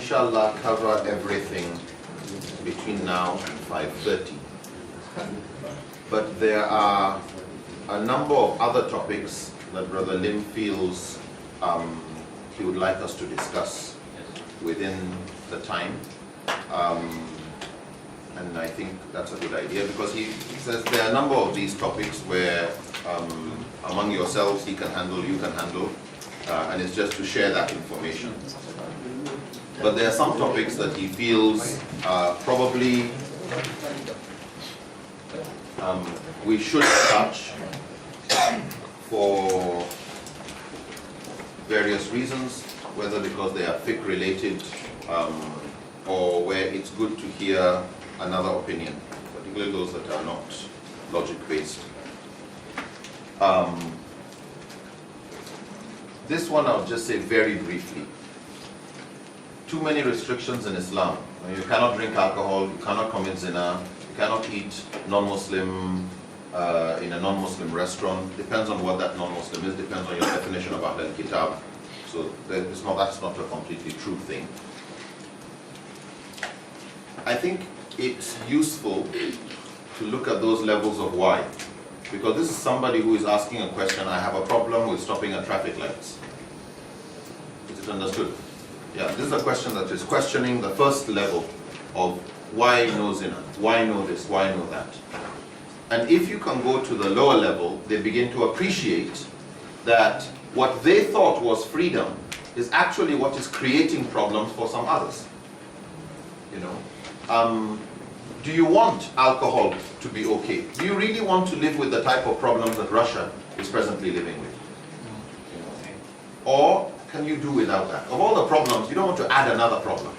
inshallah cover everything between now and 5:30. But there are a number of other topics that Brother Lim feels he would like us to discuss within the time. And I think that's a good idea, because he says there are a number of these topics where among yourselves he can handle, you can handle, and it's just to share that information. But there are some topics that he feels probably we should touch for various reasons, whether because they are fiqh related or where it's good to hear another opinion, particularly those that are not logic based. This one I'll just say very briefly. Too many restrictions in Islam. You cannot drink alcohol, you cannot commit zina, you cannot eat non-Muslim in a non-Muslim restaurant. Depends on what that non-Muslim is, depends on your definition of Ahl al-Kitab. So that's not a completely true thing. I think it's useful to look at those levels of why. Because this is somebody who is asking a question, I have a problem with stopping at traffic lights. Is it understood? Yeah, this is a question that is questioning the first level of why no zina, why no this, why no that. And if you can go to the lower level, they begin to appreciate that what they thought was freedom is actually what is creating problems for some others. You know, do you want alcohol to be okay? Do you really want to live with the type of problems that Russia is presently living with? Or can you do without that? Of all the problems, you don't want to add another problem.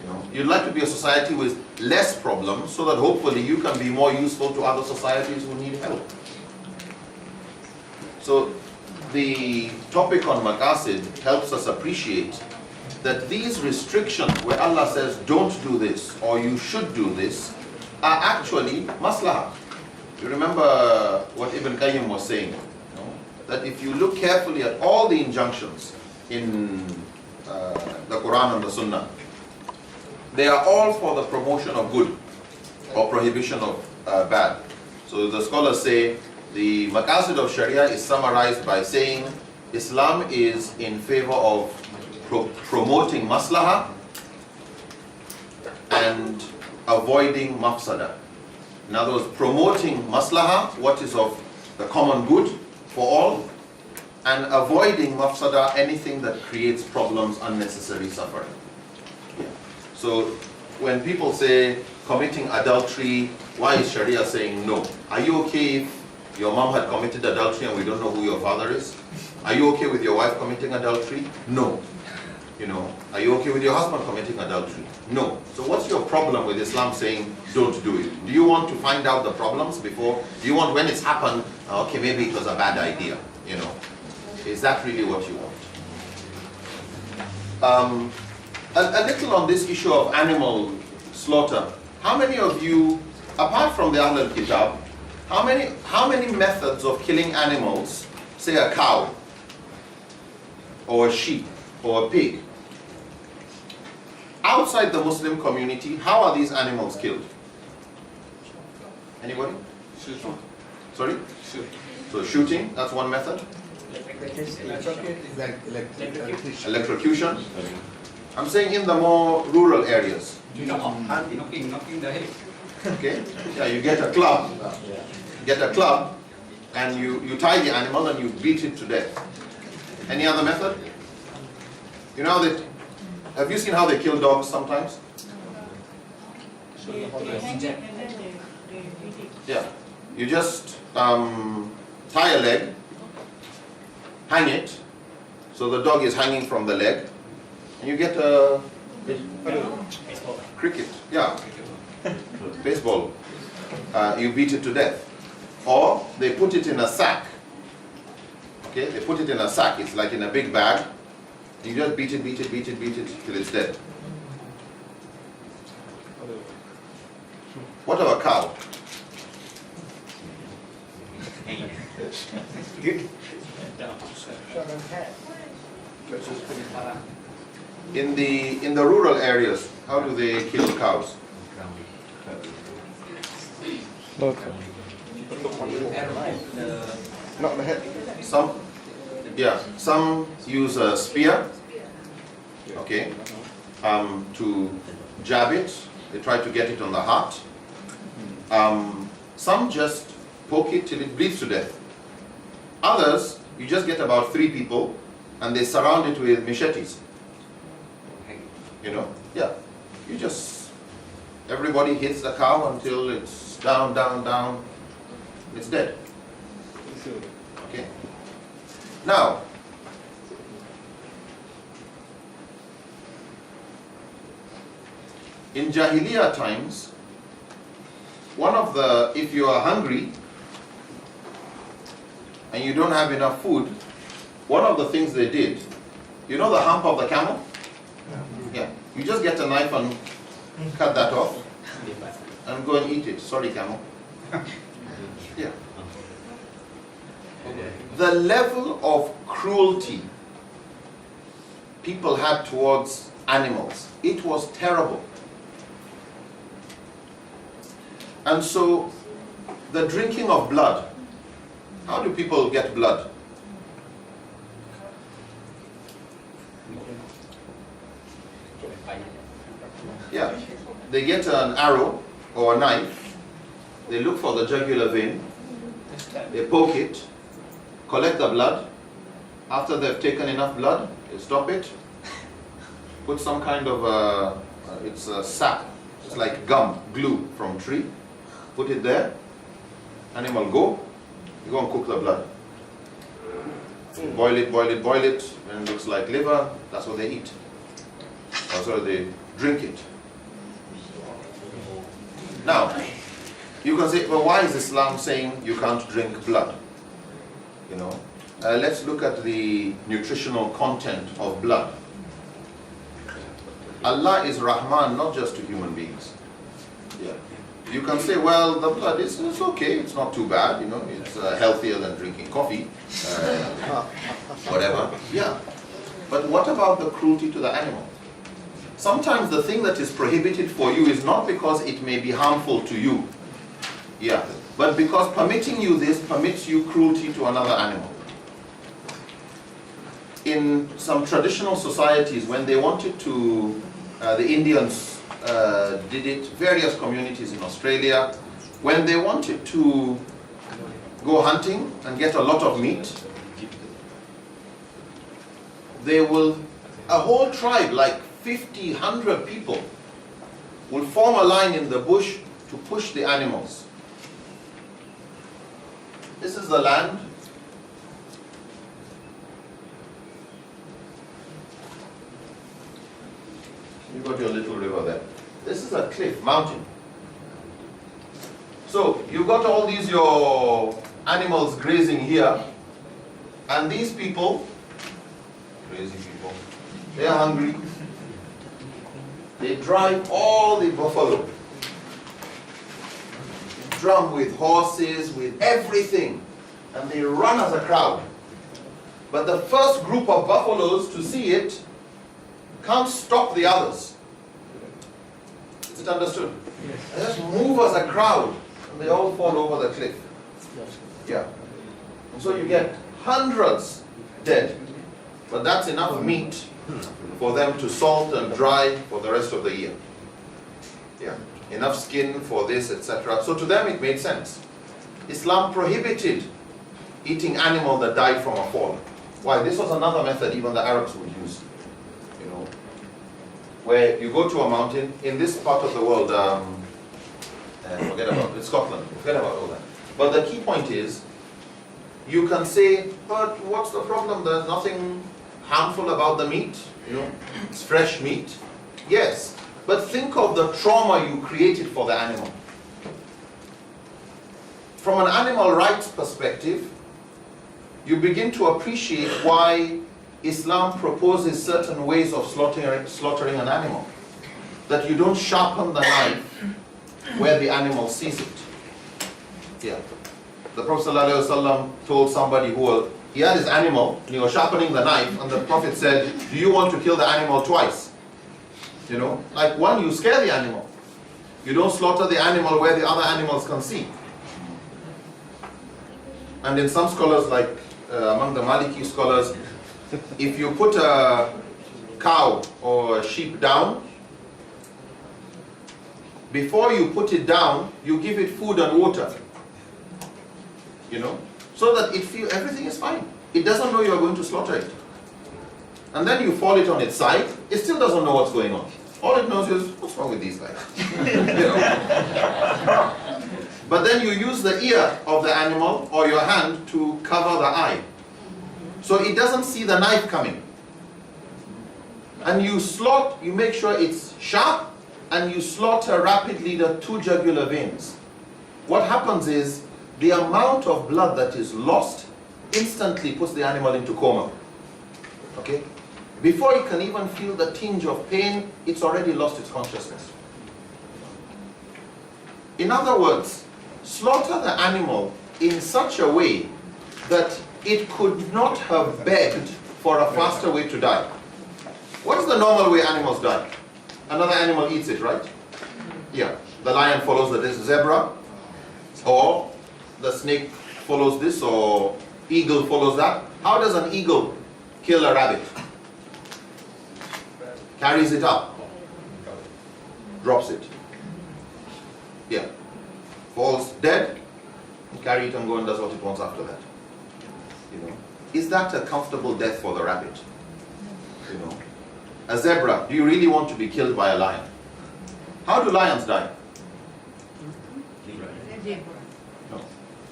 You know, you'd like to be a society with less problems so that hopefully you can be more useful to other societies who need help. So the topic on maqasid helps us appreciate that these restrictions where Allah says don't do this or you should do this are actually maslahah. You remember what Ibn Qayyim was saying, you know, that if you look carefully at all the injunctions in the Quran and the Sunnah, they are all for the promotion of good or prohibition of bad. So the scholars say the maqasid of Sharia is summarized by saying Islam is in favor of promoting maslahah and avoiding mafsada. In other words, promoting maslahah, what is of the common good for all, and avoiding mafsada, anything that creates problems, unnecessary suffering. Yeah. So when people say committing adultery, why is Sharia saying no? Are you okay if your mom had committed adultery and we don't know who your father is? Are you okay with your wife committing adultery? No. You know, are you okay with your husband committing adultery? No. So what's your problem with Islam saying don't do it? Do you want to find out the problems before? Do you want, when it's happened, okay, maybe it was a bad idea, you know? Is that really what you want? A little on this issue of animal slaughter. How many of you, apart from the Ahl al-Kitab, how many methods of killing animals, say a cow, or a sheep, or a pig, outside the Muslim community, how are these animals killed? Anybody? Shooting. Sorry? Shooting. So shooting, that's one method. Electrocution. I'm saying in the more rural areas. Knocking the head. Okay? Yeah, you get a club. Get a club and you tie the animal and you beat it to death. Any other method? You know that, have you seen how they kill dogs sometimes? Yeah. You just tie a leg, hang it, so the dog is hanging from the leg, and you get a cricket, yeah, baseball. You beat it to death. Or they put it in a sack. Okay, they put it in a sack. It's like in a big bag. You just beat it till it's dead. What of a cow? In the rural areas, how do they kill cows? Not the head. Some use a spear, okay, to jab it. They try to get it on the heart. Some just poke it till it bleeds to death. Others, you just get about 3 people and they surround it with machetes. You know, everybody hits the cow until it's down, down, down, it's dead. Okay. Now, in Jahiliyyah times, if you are hungry and you don't have enough food, one of the things they did, you know the hump of the camel? Yeah. You just get a knife and cut that off and go and eat it. Sorry, camel. Yeah. The level of cruelty people had towards animals, it was terrible. And so, the drinking of blood, how do people get blood? Yeah, they get an arrow or a knife, they look for the jugular vein, they poke it, collect the blood. After they've taken enough blood, they stop it, put some kind of it's a sap, it's like gum, glue from tree, put it there, animal go, you go and cook the blood. Boil it, boil it, boil it, when it looks like liver, that's what they eat. Or so they drink it. Now, you can say, well, why is Islam saying you can't drink blood? You know, let's look at the nutritional content of blood. Allah is Rahman, not just to human beings. Yeah. You can say, well, the blood is okay, it's not too bad, you know, it's healthier than drinking coffee, whatever. Yeah. But what about the cruelty to the animal? Sometimes the thing that is prohibited for you is not because it may be harmful to you, yeah, but because permitting you this permits you cruelty to another animal. In some traditional societies, when they wanted to, the Indians did it, various communities in Australia, when they wanted to go hunting and get a lot of meat, they will, a whole tribe, like 50, 100 people, will form a line in the bush to push the animals. This is the land. You've got your little river there. This is a cliff, mountain. So you've got all these your animals grazing here, and these people, crazy people, they are hungry. They drive all the buffalo, drum with horses, with everything, and they run as a crowd. But the first group of buffaloes to see it can't stop the others. Is it understood? Yes. They just move as a crowd, and they all fall over the cliff. Yeah. And so you get hundreds dead, but that's enough meat for them to salt and dry for the rest of the year. Yeah. Enough skin for this, etc. So to them it made sense. Islam prohibited eating animals that died from a fall. Why? This was another method even the Arabs would use. You know, where you go to a mountain in this part of the world, forget about it, Scotland, forget about all that. But the key point is, you can say, but what's the problem? There's nothing harmful about the meat, you know, it's fresh meat. Yes, but think of the trauma you created for the animal. From an animal rights perspective, you begin to appreciate why Islam proposes certain ways of slaughtering an animal. That you don't sharpen the knife where the animal sees it. Yeah. The Prophet ﷺ told somebody he had his animal, and he was sharpening the knife, and the Prophet said, do you want to kill the animal twice? You know, like one, you scare the animal. You don't slaughter the animal where the other animals can see. And in some scholars, like among the Maliki scholars, if you put a cow or a sheep down, before you put it down, you give it food and water. You know, so that it feels everything is fine. It doesn't know you are going to slaughter it. And then you fall it on its side, it still doesn't know what's going on. All it knows is, what's wrong with these guys? You know? But then you use the ear of the animal or your hand to cover the eye. So it doesn't see the knife coming. And you make sure it's sharp, and you slaughter rapidly the two jugular veins. What happens is, the amount of blood that is lost instantly puts the animal into coma. Okay? Before it can even feel the tinge of pain, it's already lost its consciousness. In other words, slaughter the animal in such a way that it could not have begged for a faster way to die. What is the normal way animals die? Another animal eats it, right? Yeah. The lion follows the zebra, or the snake follows this, or eagle follows that. How does an eagle kill a rabbit? Carries it up, drops it. Yeah. Falls dead, carry it and go and does what it wants after that. You know, is that a comfortable death for the rabbit? You know, a zebra. Do you really want to be killed by a lion? How do lions die? No.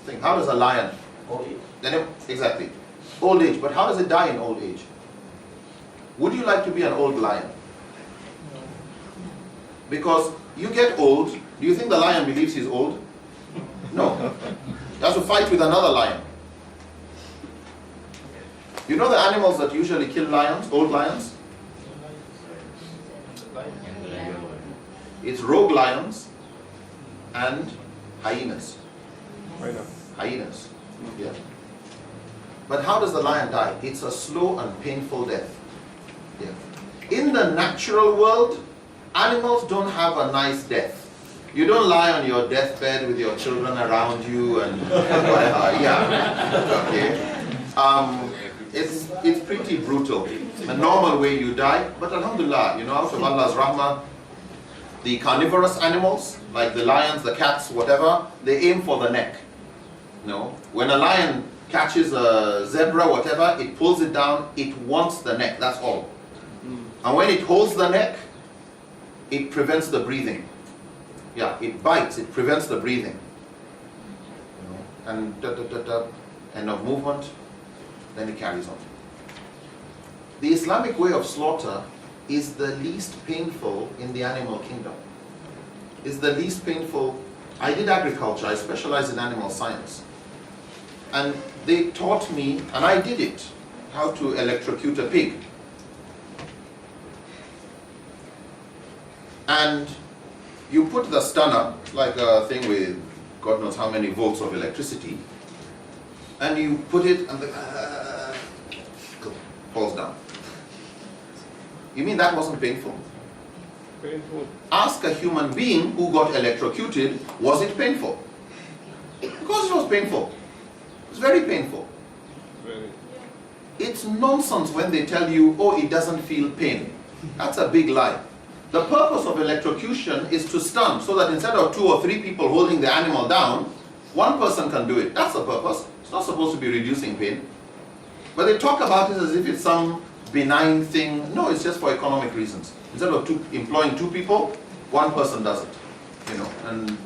Think. How does a lion? Old age. Exactly. Old age. But how does it die in old age? Would you like to be an old lion? Because you get old. Do you think the lion believes he's old? No. He has to fight with another lion. You know the animals that usually kill lions, old lions? It's rogue lions and hyenas. Hyenas. Yeah. But how does the lion die? It's a slow and painful death. Yeah. In the natural world, animals don't have a nice death. You don't lie on your deathbed with your children around you and whatever. Yeah. Okay. It's pretty brutal. A normal way you die, but alhamdulillah, you know, out of Allah's rahmah, the carnivorous animals, like the lions, the cats, whatever, they aim for the neck. You know, when a lion catches a zebra, whatever, it pulls it down, it wants the neck, that's all. And when it holds the neck, it prevents the breathing. Yeah, it bites, it prevents the breathing. You know, and end of movement, then it carries on. The Islamic way of slaughter is the least painful in the animal kingdom. It's the least painful. I did agriculture, I specialized in animal science. And they taught me, and I did it, how to electrocute a pig. And you put the stunner, like a thing with God knows how many volts of electricity, and you put it and the falls down. You mean that wasn't painful? Painful. Ask a human being who got electrocuted, was it painful? Of course it was painful. It's very painful. Very. It's nonsense when they tell you, oh, it doesn't feel pain. That's a big lie. The purpose of electrocution is to stun, so that instead of 2 or 3 people holding the animal down, one person can do it. That's the purpose. It's not supposed to be reducing pain. But they talk about it as if it's some benign thing. No, it's just for economic reasons. Instead of employing 2 people, 1 person does it. You know, and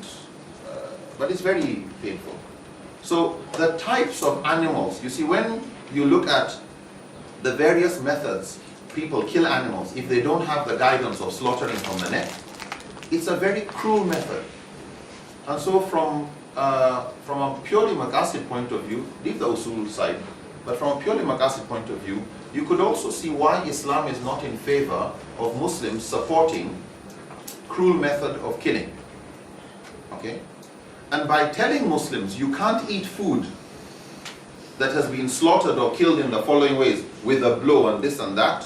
but it's very painful. So the types of animals, you see, when you look at the various methods people kill animals, if they don't have the guidance of slaughtering from the neck, it's a very cruel method. And so from a purely maqasid point of view, leave the usul side, but from a purely maqasid point of view, you could also see why Islam is not in favor of Muslims supporting cruel method of killing. Okay? And by telling Muslims you can't eat food that has been slaughtered or killed in the following ways, with a blow and this and that,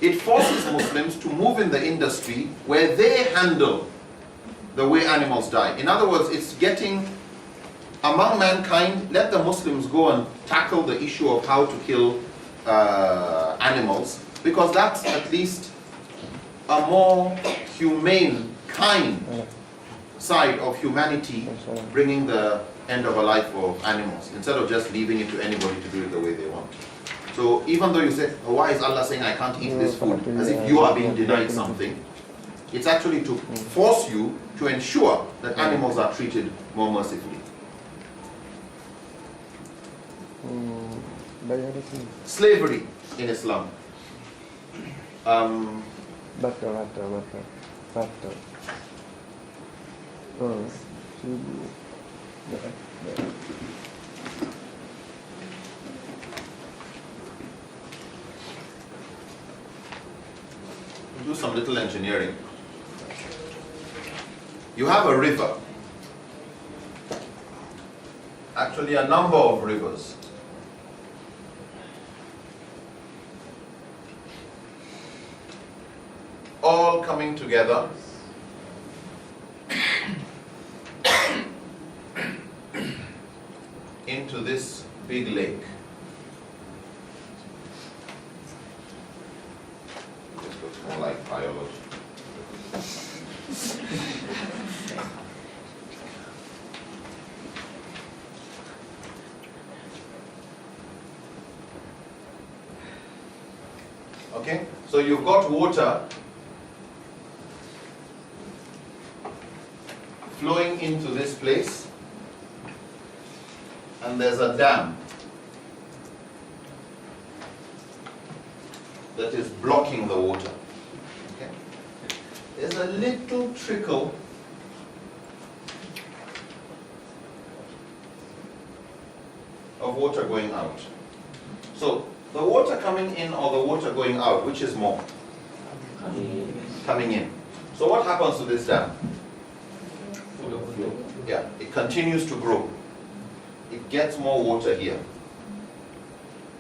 it forces Muslims to move in the industry where they handle the way animals die. In other words, it's getting among mankind, let the Muslims go and tackle the issue of how to kill animals, because that's at least a more humane, kind side of humanity, bringing the end of a life of animals, instead of just leaving it to anybody to do it the way they want. So even though you say, oh, why is Allah saying I can't eat this food, as if you are being denied something, it's actually to force you to ensure that animals are treated more mercifully. Slavery in Islam. Do some little engineering. You have a river, actually a number of rivers. All coming together into this big lake. This looks more like biology. Okay, so you've got water flowing into this place, and there's a dam that is blocking the water. Okay. There's a little trickle of water going out. So the water coming in or the water going out, which is more? Coming in. So what happens to this dam? Yeah, it continues to grow. It gets more water here.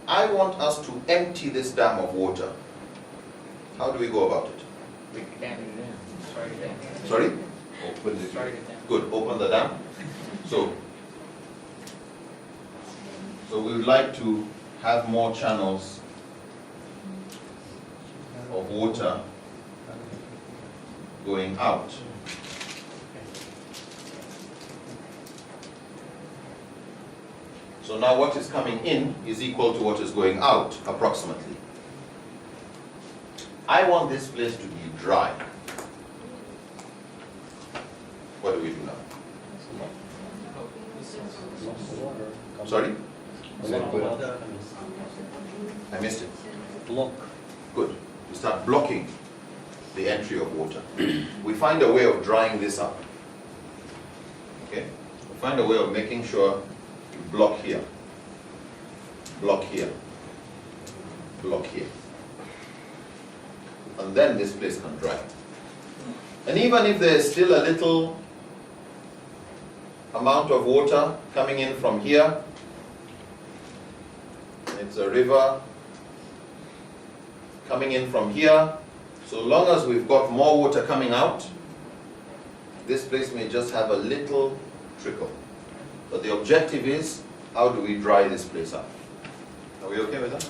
I want us to empty this dam of water. How do we go about it? Sorry? Open it. Good, open the dam. So we would like to have more channels of water going out. So now what is coming in is equal to what is going out, approximately. I want this place to be dry. What do we do now? Sorry? I missed it. Block. Good. We start blocking the entry of water. We find a way of drying this up. Okay? We find a way of making sure you block here, block here, block here. And then this place can dry. And even if there is still a little amount of water coming in from here, it's a river coming in from here, so long as we've got more water coming out, this place may just have a little trickle. But the objective is, how do we dry this place up? Are we okay with that?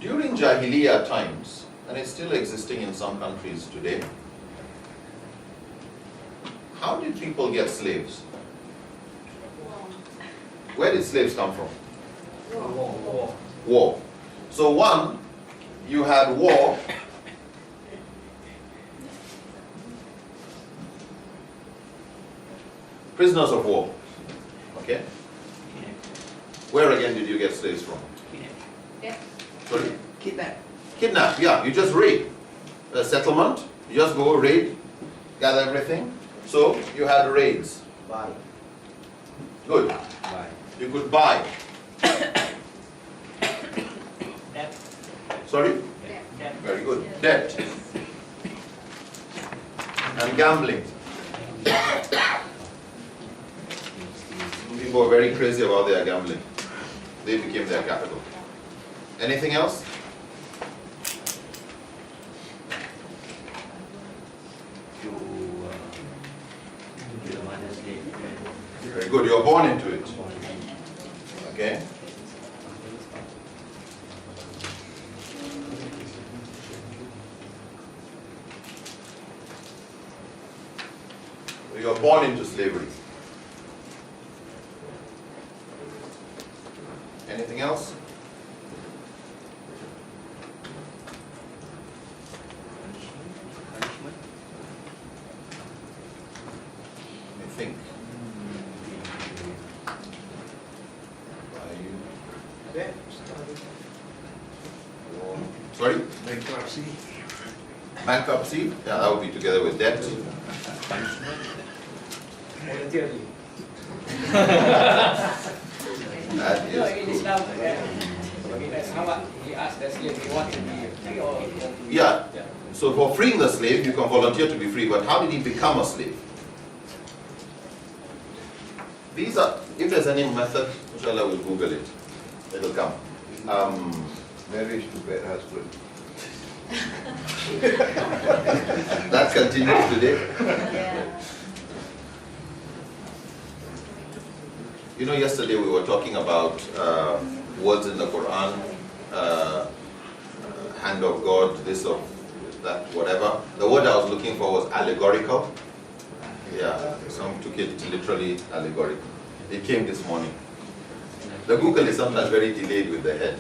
During Jahiliyyah times, and it's still existing in some countries today, how did people get slaves? Where did slaves come from? War. So one, you had war. Prisoners of war. Okay? Where again did you get slaves from? Sorry? Kidnap, yeah. You just raid. A settlement, you just go raid, gather everything. So you had raids. Buy. Good. Buy. You could buy. Sorry? Very good. Debt. And gambling. People are very crazy about their gambling. They became their capital. Anything else? Very good. You're born into it. Okay. You're born into slavery. Anything else? I think. Sorry? Bankruptcy. Bankruptcy? Yeah, that would be together with debt. Voluntarily. That No, is in good. Islam, that's how much he asked the slave, he wanted to be free or Yeah. So for freeing the slave, you can volunteer to be free, but how did he become a slave? These are, if there's any method, inshallah we'll Google it. It'll come. Marriage to bad husband. That continues today. You know, yesterday we were talking about words in the Quran, hand of God, this or that, whatever. The word I was looking for was allegorical. Yeah, some took it literally allegorical. It came this morning. The Google is sometimes very delayed with the head.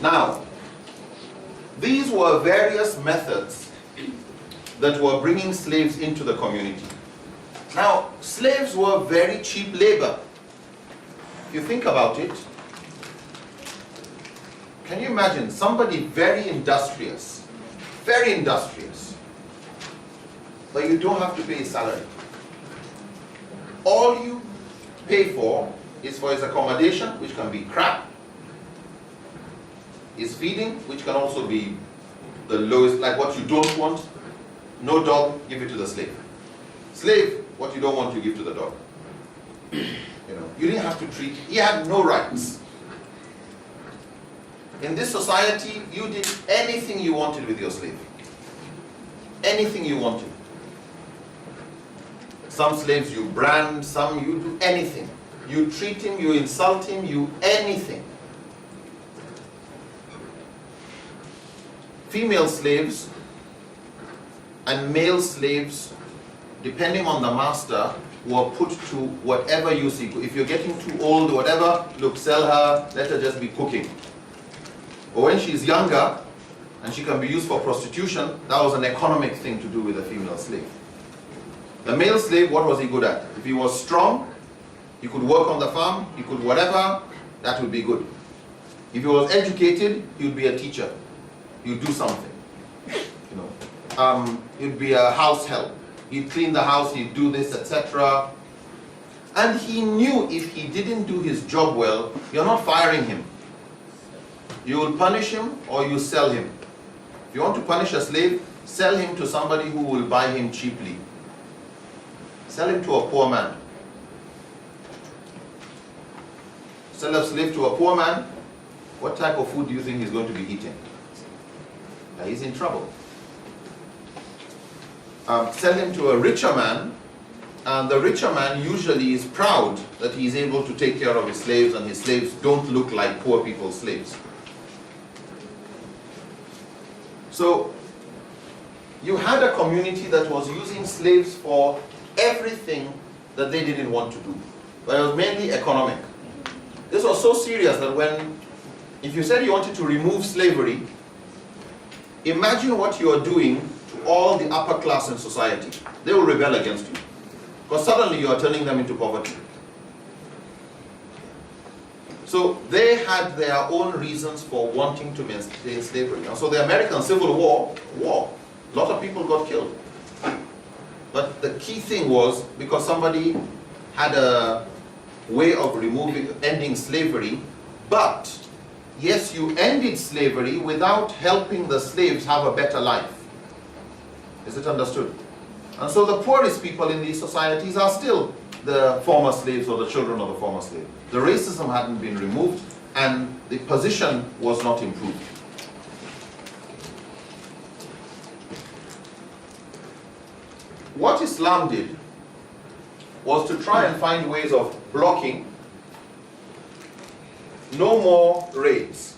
Now, these were various methods that were bringing slaves into the community. Now, slaves were very cheap labor. If you think about it, can you imagine somebody very industrious, but you don't have to pay his salary. All you pay for is for his accommodation, which can be crap, his feeding, which can also be the lowest, like what you don't want. No dog, give it to the slave. Slave, what you don't want, you give to the dog. You know, you didn't have to treat, he had no rights. In this society, you did anything you wanted with your slave. Anything you wanted. Some slaves you brand, some you do anything. You treat him, you insult him, you anything. Female slaves and male slaves, depending on the master, were put to whatever use. If you're getting too old, whatever, look, sell her, let her just be cooking. But when she's younger, and she can be used for prostitution, that was an economic thing to do with a female slave. The male slave, what was he good at? If he was strong, he could work on the farm, he could whatever, that would be good. If he was educated, he would be a teacher. He would do something. You know, he'd be a house help. He'd clean the house, he'd do this, etc. And he knew if he didn't do his job well, you're not firing him. You will punish him or you sell him. If you want to punish a slave, sell him to somebody who will buy him cheaply. Sell him to a poor man. Sell a slave to a poor man, what type of food do you think he's going to be eating? He's in trouble. Sell him to a richer man, and the richer man usually is proud that he is able to take care of his slaves, and his slaves don't look like poor people's slaves. So, you had a community that was using slaves for everything that they didn't want to do. But it was mainly economic. This was so serious that if you said you wanted to remove slavery, imagine what you are doing to all the upper class in society. They will rebel against you. Because suddenly you are turning them into poverty. So they had their own reasons for wanting to maintain slavery. And so the American Civil War, a lot of people got killed. But the key thing was because somebody had a way of ending slavery, but yes, you ended slavery without helping the slaves have a better life. Is it understood? And so the poorest people in these societies are still the former slaves or the children of the former slave. The racism hadn't been removed and the position was not improved. What Islam did was to try and find ways of blocking. No more raids.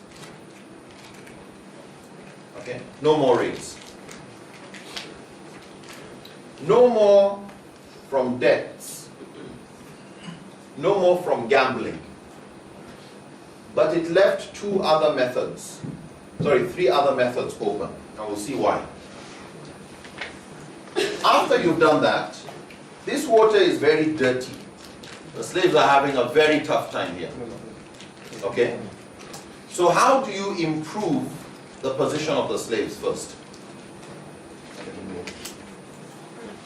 Okay? No more raids. No more from debts. No more from gambling. But it left three other methods open. And we'll see why. After you've done that, this water is very dirty. The slaves are having a very tough time here. Okay? So how do you improve the position of the slaves first?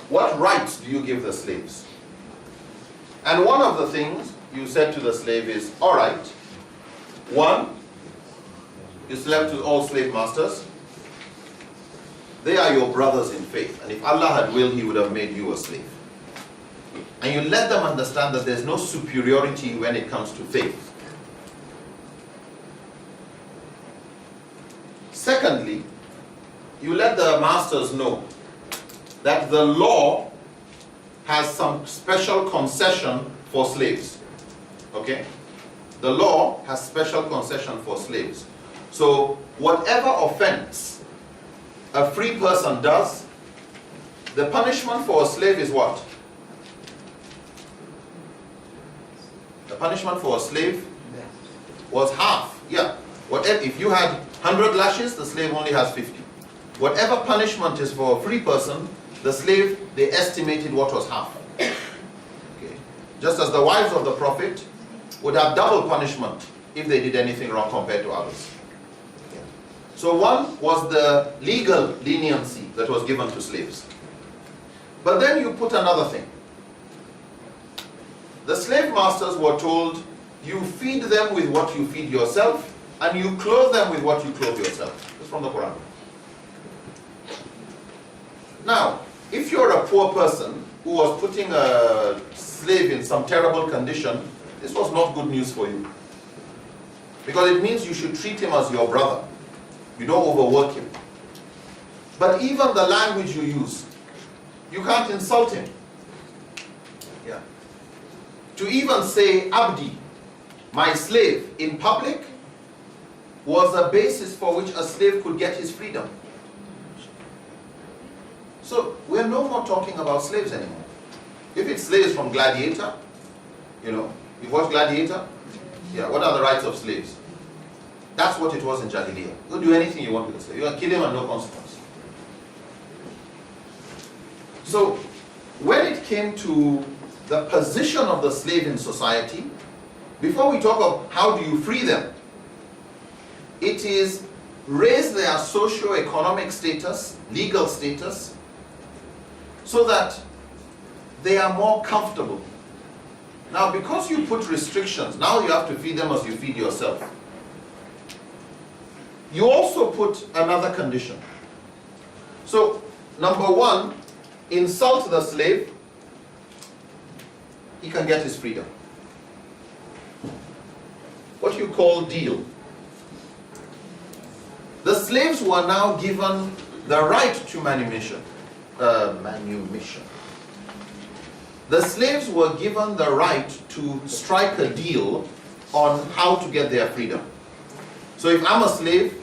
What rights do you give the slaves? And one of the things you said to the slave is, all right, one, you slept with all slave masters. They are your brothers in faith. And if Allah had willed, He would have made you a slave. And you let them understand that there's no superiority when it comes to faith. Secondly, you let the masters know that the law has some special concession for slaves. Okay? The law has special concession for slaves. So whatever offense a free person does, the punishment for a slave is what? The punishment for a slave was half. Yeah. Whatever, if you had 100 lashes, the slave only has 50. Whatever punishment is for a free person, the slave, they estimated what was half. Okay. Just as the wives of the Prophet would have double punishment if they did anything wrong compared to others. Okay. So one was the legal leniency that was given to slaves. But then you put another thing. The slave masters were told, you feed them with what you feed yourself, and you clothe them with what you clothe yourself. It's from the Quran. Now, if you're a poor person who was putting a slave in some terrible condition, this was not good news for you. Because it means you should treat him as your brother. You don't overwork him. But even the language you use, you can't insult him. Yeah. To even say Abdi, my slave, in public, was a basis for which a slave could get his freedom. So we're no more talking about slaves anymore. If it's slaves from Gladiator, you watch Gladiator? Yeah, what are the rights of slaves? That's what it was in Jahiliyyah. You do anything you want with a slave. You can kill him and no consequence. So when it came to the position of the slave in society, before we talk of how do you free them, it is raise their socio-economic status, legal status, so that they are more comfortable. Now, because you put restrictions, now you have to feed them as you feed yourself. You also put another condition. So, number one, insult the slave, he can get his freedom. What you call deal. The slaves were now given the right to manumission. The slaves were given the right to strike a deal on how to get their freedom. So if I'm a slave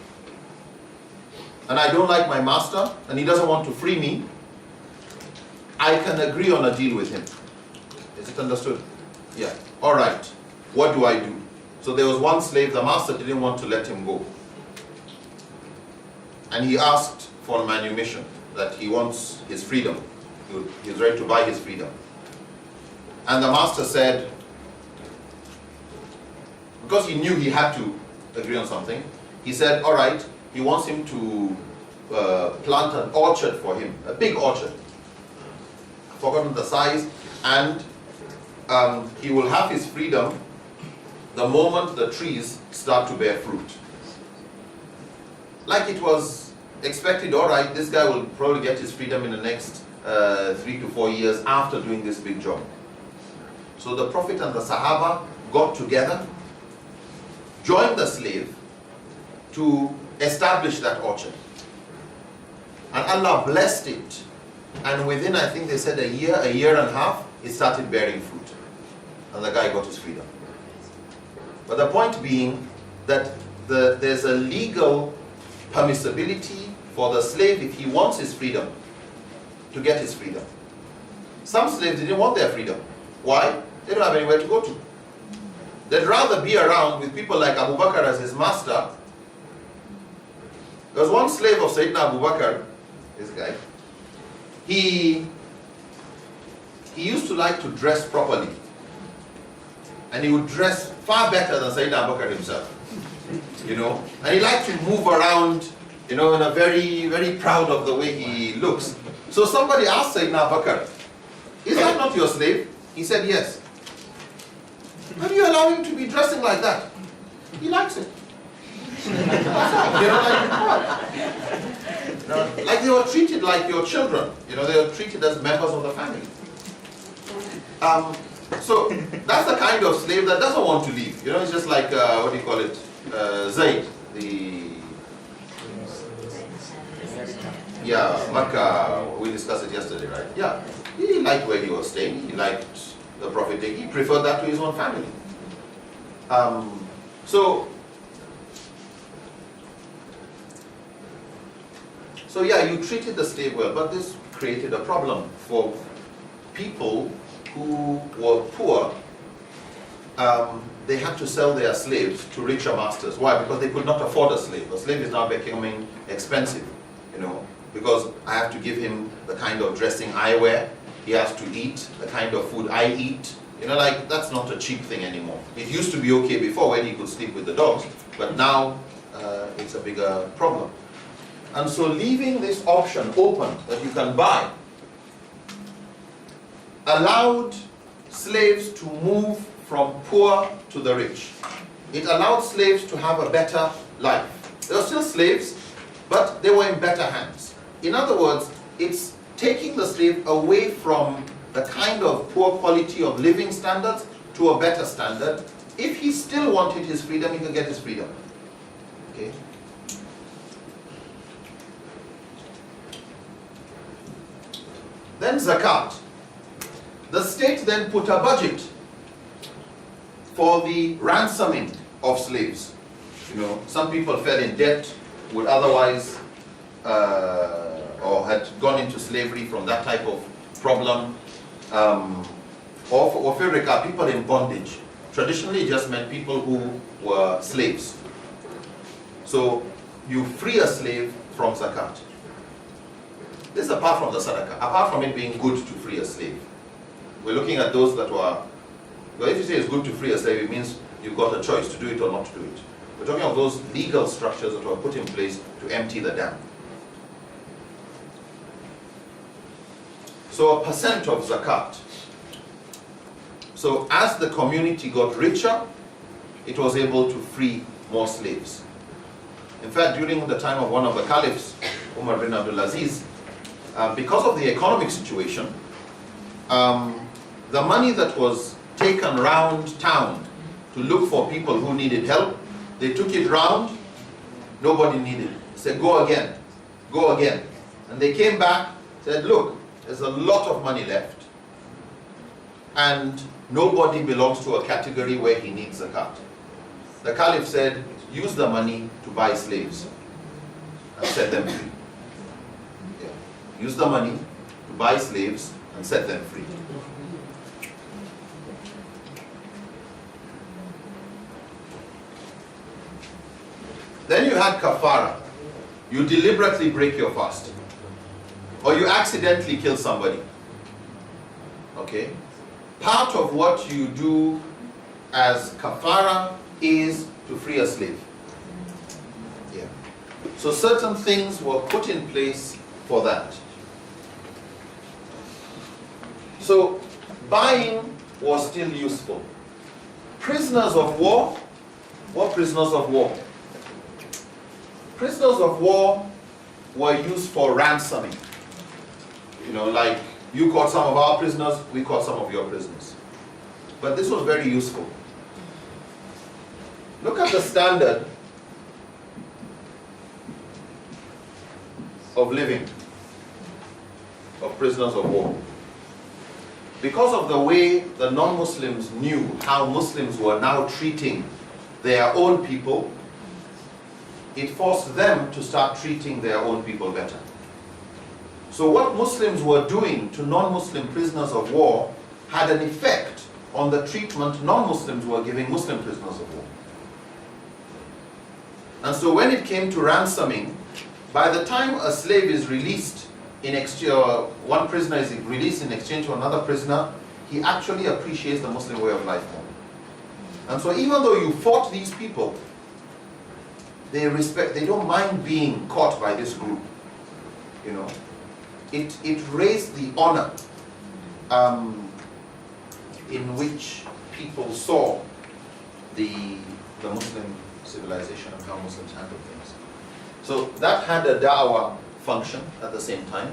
and I don't like my master and he doesn't want to free me, I can agree on a deal with him. Is it understood? Yeah. All right. What do I do? So there was one slave, the master didn't want to let him go. And he asked for manumission, that he wants his freedom. He was ready to buy his freedom. And the master said, because he knew he had to agree on something, he said, all right, he wants him to plant an orchard for him, a big orchard. I've forgotten the size, and he will have his freedom the moment the trees start to bear fruit. Like it was expected, all right, this guy will probably get his freedom in the next 3 to 4 years after doing this big job. So the Prophet and the Sahaba got together, joined the slave to establish that orchard. And Allah blessed it. And within, I think they said a year and a half, it started bearing fruit. And the guy got his freedom. But the point being that there's a legal permissibility for the slave, if he wants his freedom, to get his freedom. Some slaves didn't want their freedom. Why? They don't have anywhere to go to. They'd rather be around with people like Abu Bakr as his master. There was one slave of Sayyidina Abu Bakr, this guy. He used to like to dress properly. And he would dress far better than Sayyidina Abu Bakr himself. You know? And he liked to move around, you know, in a very, very proud of the way he looks. So somebody asked Sayyidina Abu Bakr, "Is that not your slave?" He said, "Yes." "How do you allow him to be dressing like that?" "He likes it." You know, like they were treated like your children. You know, they were treated as members of the family. So that's the kind of slave that doesn't want to leave. You know, it's just like what do you call it? Zayd, Makkah. We discussed it yesterday, right? Yeah, he liked where he was staying. He liked the Prophet. He preferred that to his own family. So yeah, you treated the slave well, but this created a problem for people who were poor. They had to sell their slaves to richer masters. Why? Because they could not afford a slave. A slave is now becoming expensive, you know, because I have to give him the kind of dressing I wear. He has to eat the kind of food I eat. You know, like, that's not a cheap thing anymore. It used to be okay before when he could sleep with the dogs, but now it's a bigger problem. And so leaving this option open that you can buy allowed slaves to move from poor to the rich. It allowed slaves to have a better life. They were still slaves, but they were in better hands. In other words, it's taking the slave away from the kind of poor quality of living standards to a better standard. If he still wanted his freedom, he could get his freedom. Okay? Then zakat. The state then put a budget for the ransoming of slaves. You know, some people fell in debt, would otherwise or had gone into slavery from that type of problem. Or for people in bondage. Traditionally, it just meant people who were slaves. So you free a slave from zakat. This is apart from the sadaqah, apart from it being good to free a slave. We're looking at those that were, well, if you say it's good to free a slave, it means you've got a choice to do it or not to do it. We're talking of those legal structures that were put in place to empty the dam. So a percent of zakat. So as the community got richer, it was able to free more slaves. In fact, during the time of one of the caliphs, Umar bin Abdul Aziz, because of the economic situation, the money that was taken round town to look for people who needed help, they took it round, nobody needed it. They said, go again, go again. And they came back, said, look, there's a lot of money left, and nobody belongs to a category where he needs zakat. The Caliph said, use the money to buy slaves and set them free. Yeah. Use the money to buy slaves and set them free. Then you had kafara. You deliberately break your fast. Or you accidentally kill somebody. Okay? Part of what you do as kafara is to free a slave. Yeah. So certain things were put in place for that. So buying was still useful. Prisoners of war, what prisoners of war? Prisoners of war were used for ransoming. You know, like you caught some of our prisoners, we caught some of your prisoners. But this was very useful. Look at the standard of living of prisoners of war. Because of the way the non-Muslims knew how Muslims were now treating their own people, it forced them to start treating their own people better. So what Muslims were doing to non-Muslim prisoners of war had an effect on the treatment non-Muslims were giving Muslim prisoners of war. And so when it came to ransoming, by the time a slave is released in exchange, one prisoner is released in exchange for another prisoner, he actually appreciates the Muslim way of life more. And so even though you fought these people, they don't mind being caught by this group. You know, it raised the honor in which people saw the Muslim civilization and how Muslims handle things. So that had a da'wah function at the same time.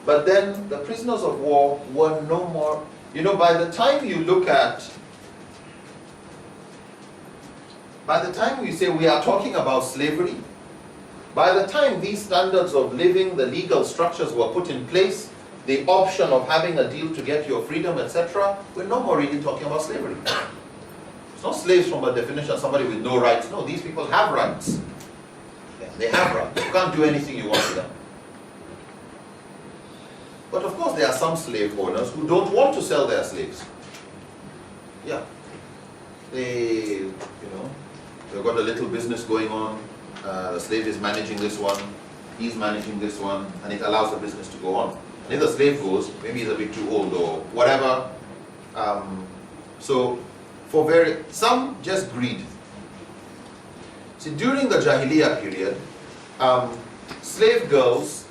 But then the prisoners of war were no more, you know, by the time you look at, by the time we say we are talking about slavery, by the time these standards of living, the legal structures were put in place, the option of having a deal to get your freedom, etc., we're no more really talking about slavery. It's not slaves from a definition of somebody with no rights. No, these people have rights. Yeah, they have rights. You can't do anything you want to them. But of course there are some slave owners who don't want to sell their slaves. Yeah. They, you know, they've got a little business going on. The slave is managing this one, he's managing this one, and it allows the business to go on. And if the slave goes, maybe he's a bit too old or whatever. So, for some just greed. See, during the Jahiliyyah period, slave girls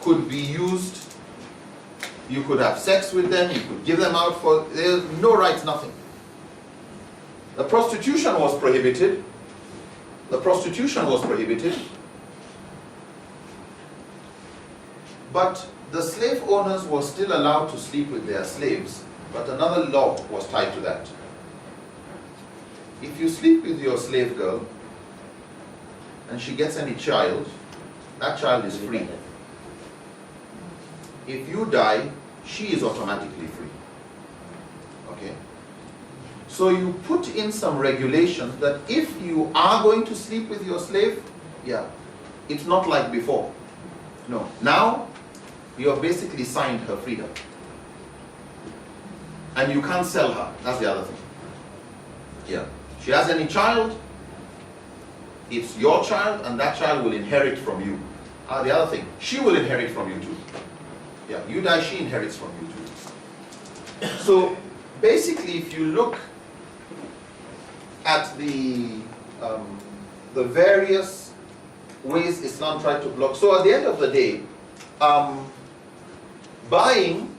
could be used. You could have sex with them, you could give them out for, there's no rights, nothing. The prostitution was prohibited. The prostitution was prohibited. But the slave owners were still allowed to sleep with their slaves, but another law was tied to that. If you sleep with your slave girl and she gets any child, that child is free. If you die, she is automatically free. Okay? So you put in some regulations that if you are going to sleep with your slave, yeah, it's not like before. No. Now, you have basically signed her freedom. And you can't sell her. That's the other thing. Yeah. She has any child, it's your child, and that child will inherit from you. The other thing, she will inherit from you too. Yeah, you die, she inherits from you too. So, basically, if you look at the various ways Islam tried to block. So at the end of the day, buying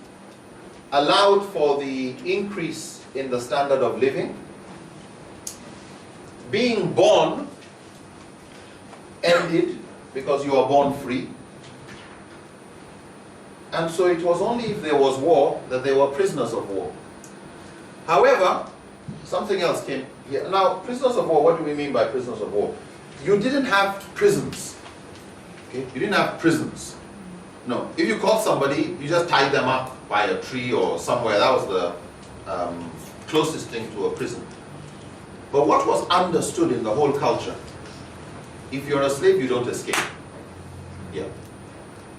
allowed for the increase in the standard of living. Being born ended because you are born free. And so it was only if there was war that they were prisoners of war. However, something else came here. Now, prisoners of war, what do we mean by prisoners of war? You didn't have prisons. Okay? You didn't have prisons. No. If you caught somebody, you just tied them up by a tree or somewhere. That was the closest thing to a prison. But what was understood in the whole culture, if you're a slave, you don't escape. Yeah.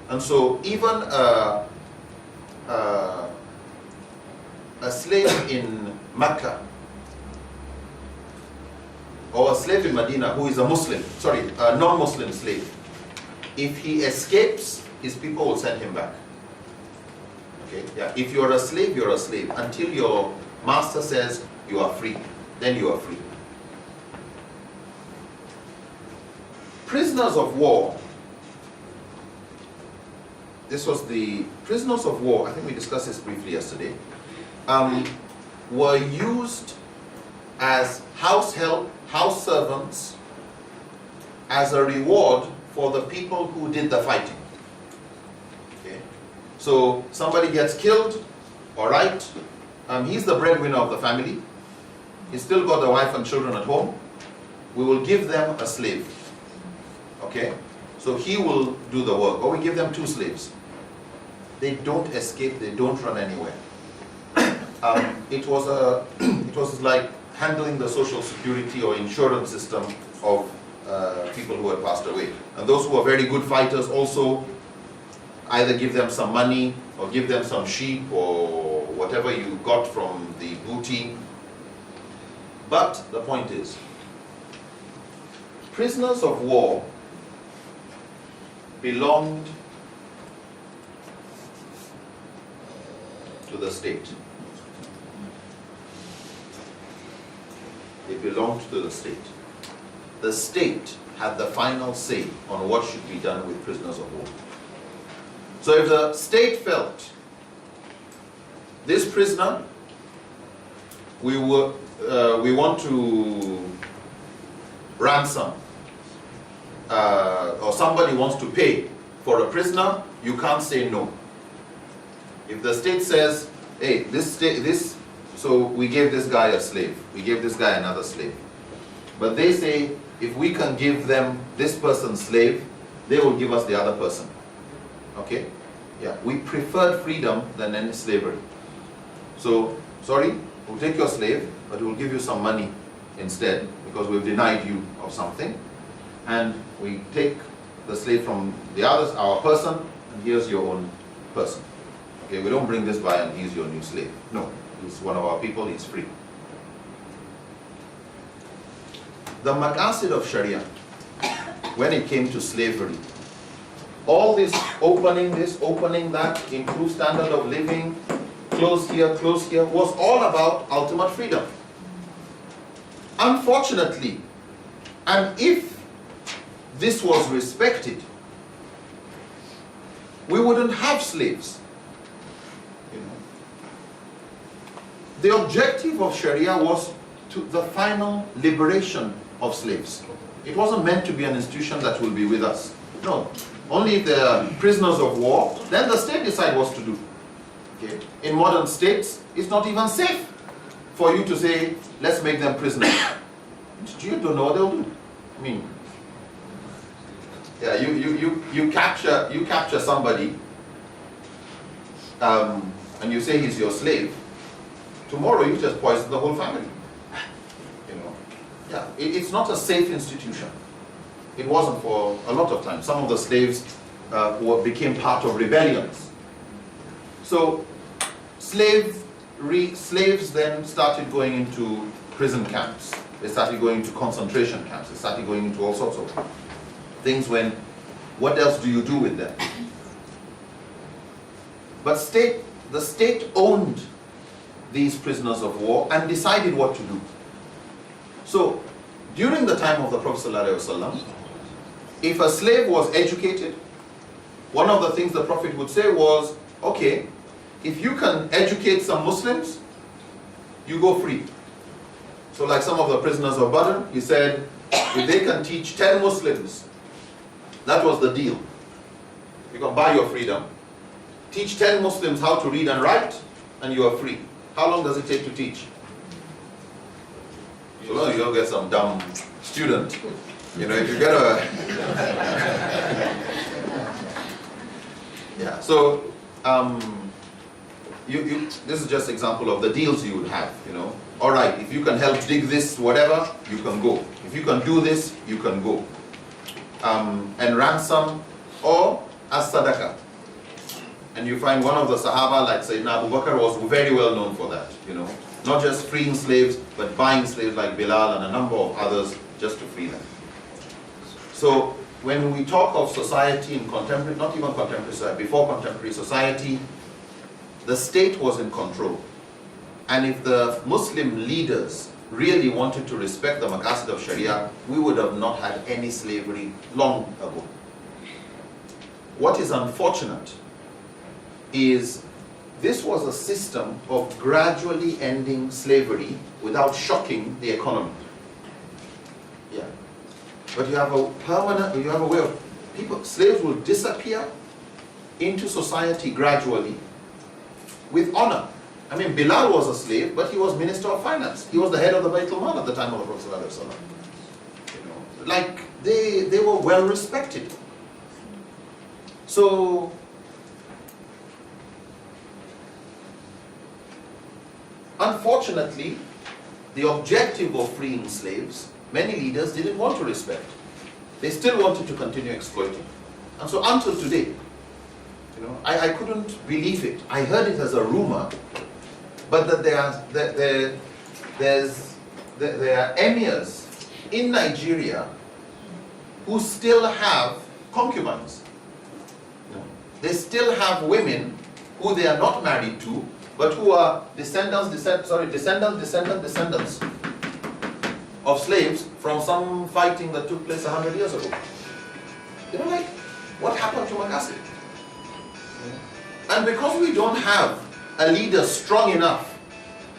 And so even a slave in Mecca or a slave in Medina who is a Muslim, a non-Muslim slave, if he escapes, his people will send him back. Okay? Yeah. If you're a slave, you're a slave until your master says you are free. Then you are free. Prisoners of war. This was the prisoners of war, I think we discussed this briefly yesterday, were used as house help, house servants, as a reward for the people who did the fighting. Okay? So somebody gets killed, all right, he's the breadwinner of the family. He's still got the wife and children at home. We will give them a slave. Okay? So he will do the work. Or we give them 2 slaves. They don't escape, they don't run anywhere. It was like handling the social security or insurance system of people who had passed away. And those who are very good fighters also either give them some money or give them some sheep or whatever you got from the booty. But the point is, prisoners of war belonged to the state. They belonged to the state. The state had the final say on what should be done with prisoners of war. So if the state felt this prisoner, we want to ransom, or somebody wants to pay for a prisoner, you can't say no. If the state says, hey, so we gave this guy a slave, we gave this guy another slave. But they say, if we can give them this person's slave, they will give us the other person. Okay? Yeah, we preferred freedom than any slavery. So, sorry, we'll take your slave, but we'll give you some money instead, because we've denied you of something. And we take the slave from the others, our person, and here's your own person. Okay, we don't bring this guy and he's your new slave. No, he's one of our people, he's free. The maqasid of Sharia, when it came to slavery, all this, opening that, improve standard of living, close here, was all about ultimate freedom. Unfortunately, and if this was respected, we wouldn't have slaves. The objective of Sharia was to the final liberation of slaves. It wasn't meant to be an institution that will be with us. No. Only if they are prisoners of war, then the state decides what to do. Okay. In modern states, it's not even safe for you to say, let's make them prisoners. You don't know what they'll do. I mean, yeah, you capture somebody, and you say he's your slave. Tomorrow you just poison the whole family. You know, yeah, it's not a safe institution. It wasn't for a lot of time. Some of the slaves became part of rebellions. So slaves then started going into prison camps. They started going to concentration camps. They started going into all sorts of things when, what else do you do with them? But the state owned these prisoners of war and decided what to do. So, during the time of the Prophet ﷺ, if a slave was educated, one of the things the Prophet would say was, okay, if you can educate some Muslims, you go free. So like some of the prisoners of Badr, he said, if they can teach 10 Muslims, that was the deal. You can buy your freedom. Teach 10 Muslims how to read and write, and you are free. How long does it take to teach? So long as you don't get some dumb student. You know, if you get a... yeah, so this is just an example of the deals you would have, you know. All right, if you can help dig this, whatever, you can go. If you can do this, you can go. And ransom or as sadaqah. And you find one of the Sahaba, like Sayyidina Abu Bakr, was very well known for that, you know. Not just freeing slaves, but buying slaves like Bilal and a number of others just to free them. So when we talk of society in contemporary, not even contemporary society, before contemporary society, the state was in control. And if the Muslim leaders really wanted to respect the maqasid of Sharia, we would have not had any slavery long ago. What is unfortunate is this was a system of gradually ending slavery without shocking the economy. Yeah. But you have a way of slaves will disappear into society gradually with honor. I mean, Bilal was a slave, but he was Minister of Finance. He was the head of the Baitul Mal at the time of the Prophet ﷺ. You know, like they were well respected. So unfortunately, the objective of freeing slaves, many leaders didn't want to respect. They still wanted to continue exploiting. And so until today, you know, I couldn't believe it. I heard it as a rumor, but that there are emirs in Nigeria who still have concubines. They still have women who they are not married to, but who are descendants of slaves from some fighting that took place 100 years ago. You know, like, what happened to Makassi? And because we don't have a leader strong enough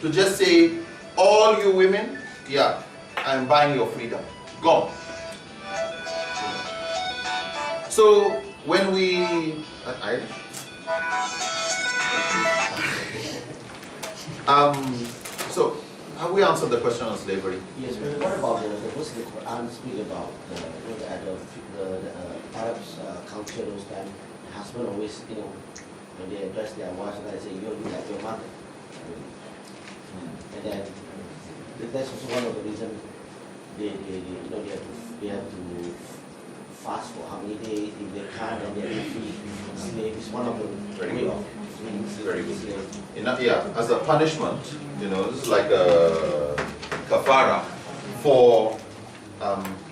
to just say, all you women, yeah, I'm buying your freedom. Go. So when we, so have we answered the question on slavery? Yes, but what about the verse in the Quran speak about the Arabs culture those times? The husband always, you know, when they address their wives, they say, "You look like your mother." And then that's also one of the reasons they have to fast for how many days. If they can't, then they have to feed slave. It's one of the way of freeing Very good. slave. Yeah, as a punishment, you know, this is like a kafara for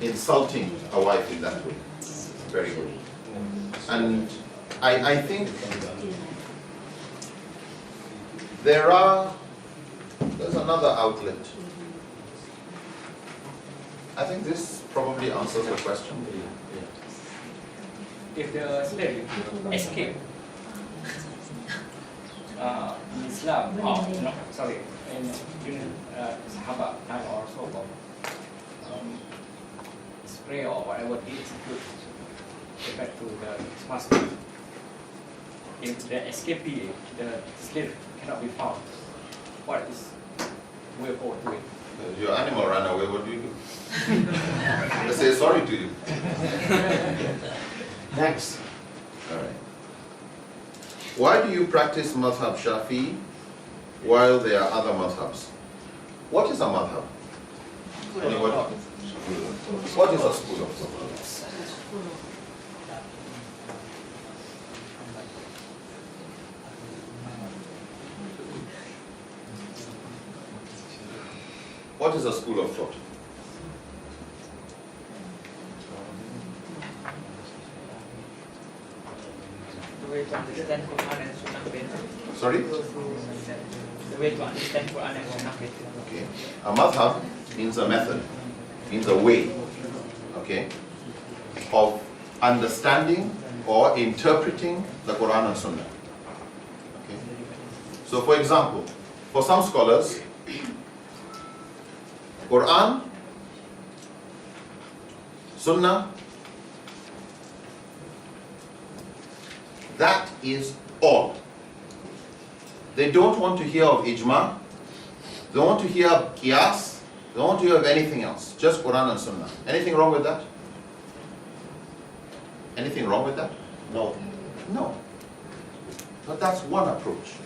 insulting a wife in that way. Very good. And I think there's another outlet. I think this probably answers the question. If the slave escape in Islam, during Sahaba time or so, spray or whatever he execute, get back to his master. If the escapee, the slave cannot be found, what is way forward to it? Your animal ran away, what do you do? They say sorry to you. Thanks. All right. Why do you practice madhab Shafi while there are other madhabs? What is a madhab? Anybody? What is a school of thought? What is a school of thought? The way to understand Quran and Sunnah better. Sorry? The way to understand Quran and Sunnah better. Okay. A madhab means a method, means a way, okay, of understanding or interpreting the Quran and Sunnah. Okay. So for example, for some scholars, Quran, Sunnah, that is all. They don't want to hear of ijma, they don't want to hear of qiyas, they don't want to hear of anything else, just Quran and Sunnah. Anything wrong with that? Anything wrong with that? No. No. But that's one approach.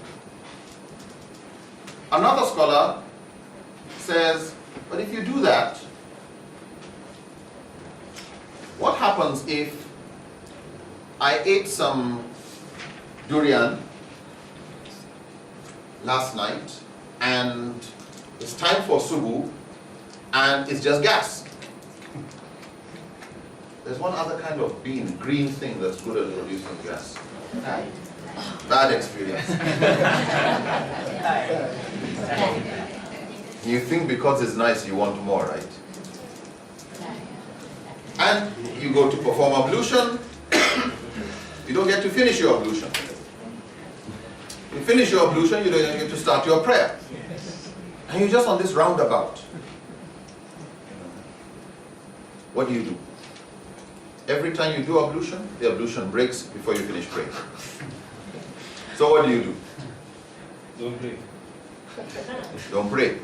Another scholar says, but if you do that, what happens if I ate some durian last night and it's time for subu and it's just gas? There's one other kind of bean, green thing that's good at producing gas. Bad experience. You think because it's nice you want more, right? And you go to perform ablution, you don't get to finish your ablution. You finish your ablution, you don't get to start your prayer. And you're just on this roundabout. What do? Every time you do ablution, the ablution breaks before you finish praying. So what do? Don't drink. Don't pray.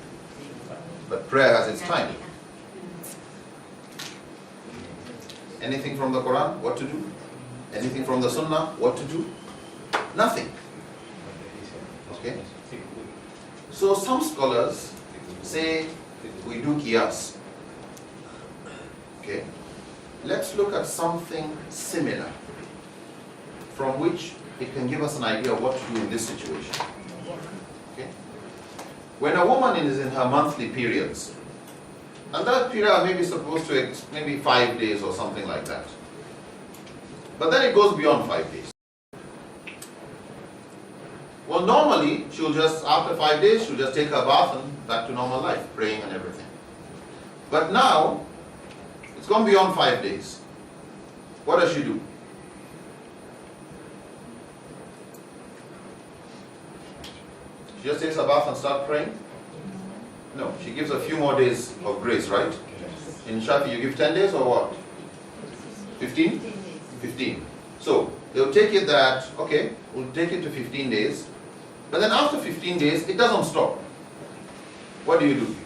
But prayer has its time. Anything from the Quran? What to do? Anything from the Sunnah? What to do? Nothing. Okay? So some scholars say we do qiyas. Okay? Let's look at something similar from which it can give us an idea of what to do in this situation. Okay? When a woman is in her monthly periods, and that period may be supposed to maybe 5 days or something like that. But then it goes beyond 5 days. Well, normally, she'll just, after 5 days, she'll just take her bath and back to normal life, praying and everything. But now, it's gone beyond 5 days. What does she do? She just takes her bath and starts praying? No, she gives a few more days of grace, right? In Shafi, you give 10 days or what? 15? 15. So, they'll take it that, okay, we'll take it to 15 days. But then after 15 days, it doesn't stop. What do you do?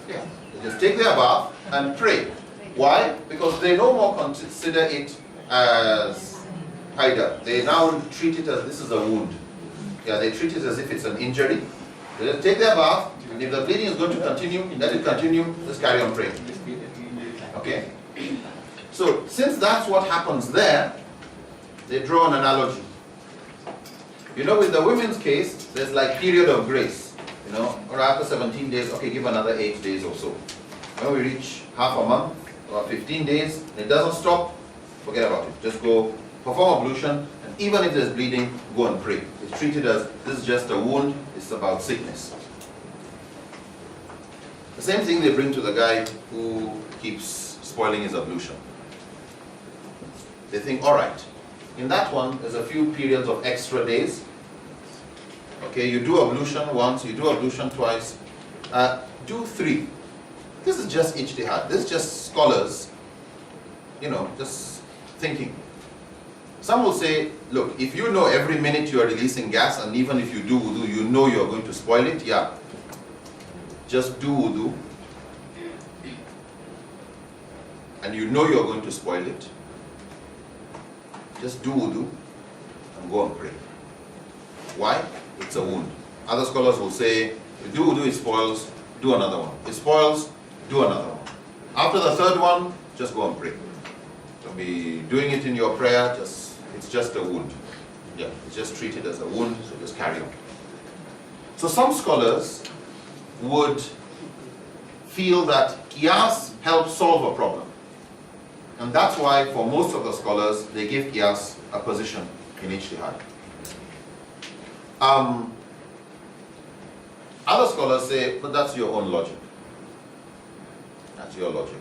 Yeah, they just take their bath and pray. Why? Because they no more consider it as haida. They now treat it as this is a wound. Yeah, they treat it as if it's an injury. They just take their bath, and if the bleeding is going to continue, let it continue, just carry on praying. Okay? So, since that's what happens there, they draw an analogy. You know, with the women's case, there's like period of grace. You know, or after 17 days, okay, give another 8 days or so. When we reach half a month, or 15 days, and it doesn't stop, forget about it. Just go perform ablution, and even if there's bleeding, go and pray. It's treated as, this is just a wound, it's about sickness. The same thing they bring to the guy who keeps spoiling his ablution. They think, all right, in that one, there's a few periods of extra days. Okay, you do ablution once, you do ablution twice, do 3. This is just ijtihad. This is just scholars, you know, just thinking. Some will say, look, if you know every minute you are releasing gas, and even if you do wudu, you know you are going to spoil it, yeah. Just do wudu. And you know you are going to spoil it. Just do wudu and go and pray. Why? It's a wound. Other scholars will say, you do wudu, it spoils, do another one. It spoils, do another one. After the third one, just go and pray. Don't be doing it in your prayer, it's just a wound. Yeah, it's just treated as a wound, so just carry on. So some scholars would feel that qiyas helps solve a problem. And that's why for most of the scholars, they give qiyas a position in ijtihad. Other scholars say, but that's your own logic. That's your logic.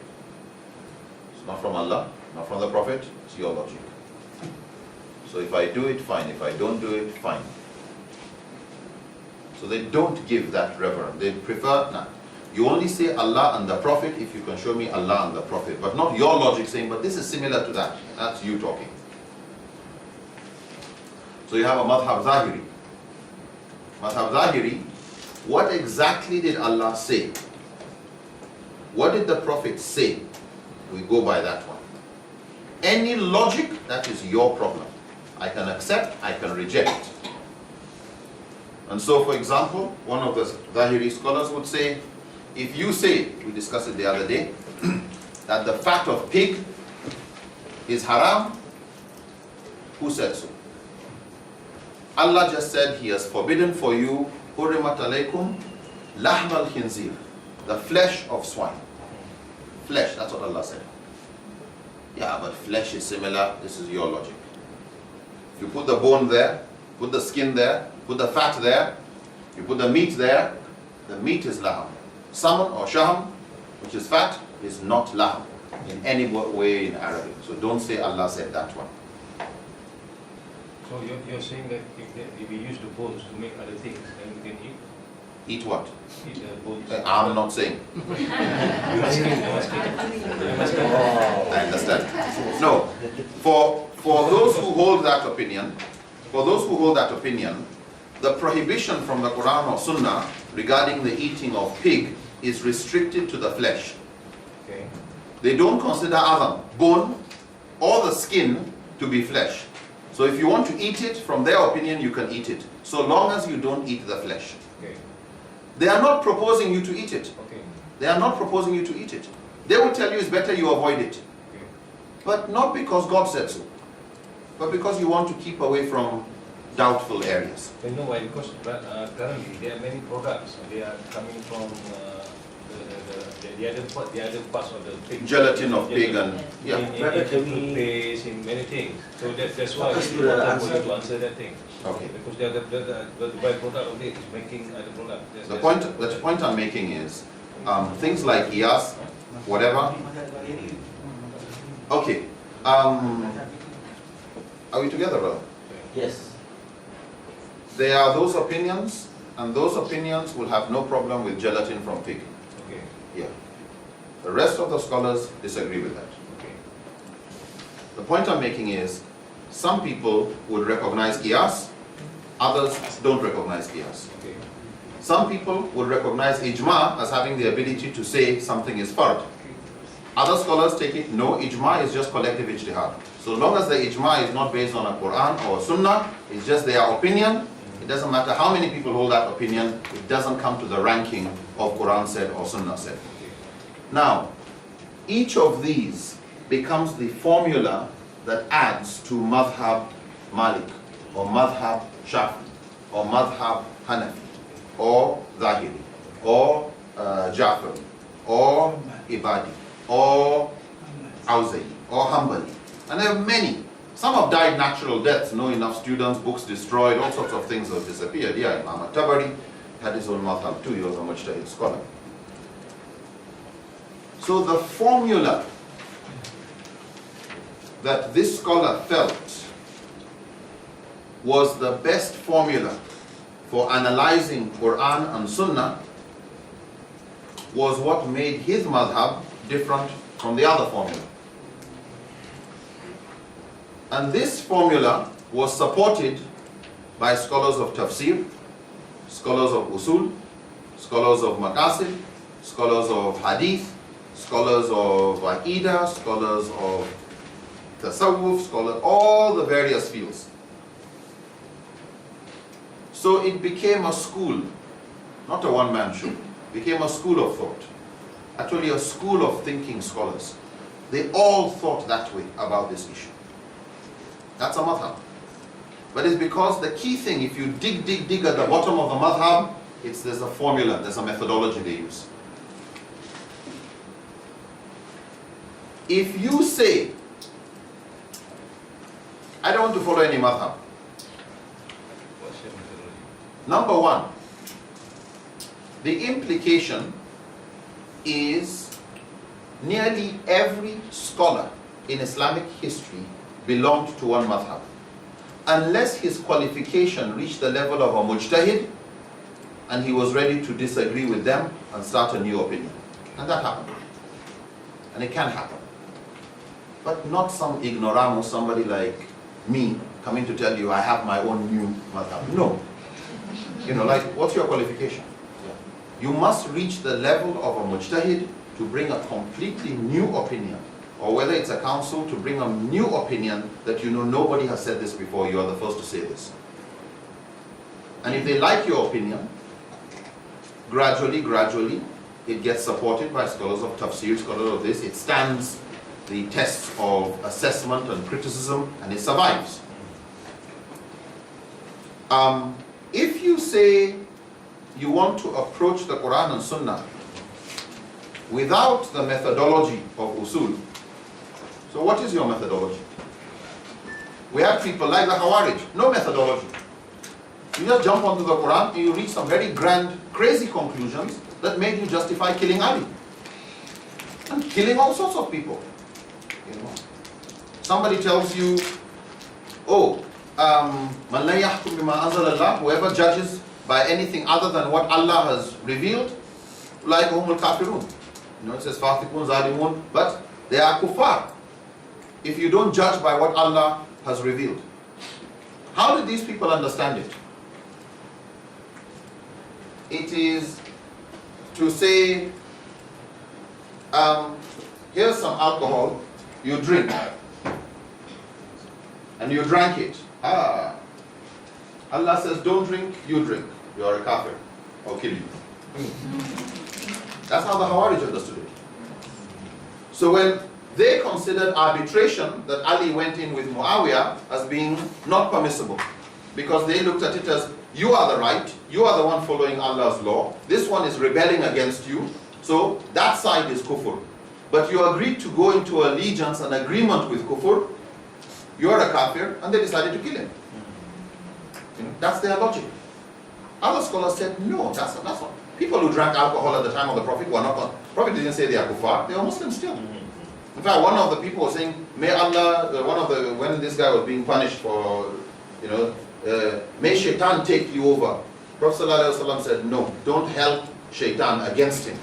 It's not from Allah, not from the Prophet, it's your logic. So if I do it, fine. If I don't do it, fine. So they don't give that reverence. They prefer, nah. You only say Allah and the Prophet if you can show me Allah and the Prophet, but not your logic saying, but this is similar to that. That's you talking. So you have a madhab zahiri. Madhab zahiri, what exactly did Allah say? What did the Prophet say? We go by that one. Any logic, that is your problem. I can accept, I can reject. And so, for example, one of the Zahiri scholars would say, if you say, we discussed it the other day, that the fat of pig is haram, who said so? Allah just said He has forbidden for you, Hurimat alaykum, lahm al-khinzir, the flesh of swine. Flesh, that's what Allah said. Yeah, but flesh is similar, this is your logic. If you put the bone there, put the skin there, put the fat there, you put the meat there, the meat is lahm. Saman or shaham, which is fat, is not lahm in any way in Arabic. So don't say Allah said that one. So you're saying that if we use the bones to make other things, then we can eat? Eat what? Eat the bones. I'm not saying. I understand. No. For those who hold that opinion, the prohibition from the Quran or Sunnah regarding the eating of pig is restricted to the flesh. Okay. They don't consider other bone or the skin to be flesh. So if you want to eat it, from their opinion, you can eat it, so long as you don't eat the flesh. Okay. They are not proposing you to eat it. Okay. They are not proposing you to eat it. They will tell you it's better you avoid it. Okay. But not because God said so, but because you want to keep away from doubtful areas. You know why? Because currently there are many products. They are coming from the other parts of the pig. Gelatin of pig and yeah. In toothpaste, in many things. So that's why it's important for you to answer that thing. Okay. Because the byproduct of it is making other product. The point I'm making is things like IAS, whatever. Okay. Are we together, brother? Yes. There are those opinions, and those opinions will have no problem with gelatin from pig. Okay. Yeah. The rest of the scholars disagree with that. Okay. The point I'm making is, some people would recognize qiyas, others don't recognize qiyas. Okay. Some people would recognize ijma as having the ability to say something is fard. Other scholars take it, no, ijma is just collective ijtihad. So long as the ijma is not based on a Quran or a Sunnah, it's just their opinion. It doesn't matter how many people hold that opinion, it doesn't come to the ranking of Quran said or Sunnah said. Now, each of these becomes the formula that adds to Madhab Malik, or Madhab Shafi, or Madhab Hanafi, or Zahiri, or Jafari, or Ibadi, or Awza'i, or Hanbali. And there are many. Some have died natural deaths, no enough students, books destroyed, all sorts of things have disappeared. Yeah, Imam al-Tabari had his own madhab too, he was a mujtahid scholar. So the formula that this scholar felt was the best formula for analyzing Quran and Sunnah was what made his madhab different from the other formula. And this formula was supported by scholars of tafsir, scholars of usul, scholars of maqasid, scholars of hadith, scholars of aqidah, scholars of tasawwuf, scholars, all the various fields. So it became a school, not a one-man show. It became a school of thought. Actually a school of thinking scholars. They all thought that way about this issue. That's a madhab. But it's because the key thing, if you dig at the bottom of the madhab, there's a formula, there's a methodology they use. If you say, I don't want to follow any madhab. What's your methodology? Number one, the implication is nearly every scholar in Islamic history belonged to one madhab, unless his qualification reached the level of a mujtahid and he was ready to disagree with them and start a new opinion. And that happened. And it can happen. But not some ignoramus, somebody like me, coming to tell you I have my own new madhab. No. Like, what's your qualification? You must reach the level of a mujtahid to bring a completely new opinion. Or whether it's a council to bring a new opinion that nobody has said this before, you are the first to say this. And if they like your opinion, gradually, it gets supported by scholars of tafsir, scholars of this. It stands the tests of assessment and criticism, and it survives. If you say you want to approach the Quran and Sunnah without the methodology of usul, so what is your methodology? We have people like the Khawarij, no methodology. You just jump onto the Quran and you reach some very grand, crazy conclusions that made you justify killing Ali. And killing all sorts of people. Somebody tells you, man la yahkum bima anzala Allah, whoever judges by anything other than what Allah has revealed, like humul kafirun. It says fasiqun, zalimun, but they are kuffar if you don't judge by what Allah has revealed. How did these people understand it? it is to say, here's some alcohol, you drink, and you drank it. Allah says, don't drink, you drink. You are a kafir. I'll kill you. That's how the Khawarij understood it. So when they considered arbitration that Ali went in with Muawiyah as being not permissible, because they looked at it as, you are the right, you are the one following Allah's law, this one is rebelling against you, so that side is kufr. But you agreed to go into allegiance and agreement with kufr, you are a kafir, and they decided to kill him. That's their logic. Other scholars said, no, that's not. People who drank alcohol at the time of the Prophet were not. Prophet didn't say they are kuffar, they are Muslims still. In fact, one of the people was saying, may Allah, when this guy was being punished for, may shaitan take you over. Prophet ﷺ said, no, don't help shaitan against him.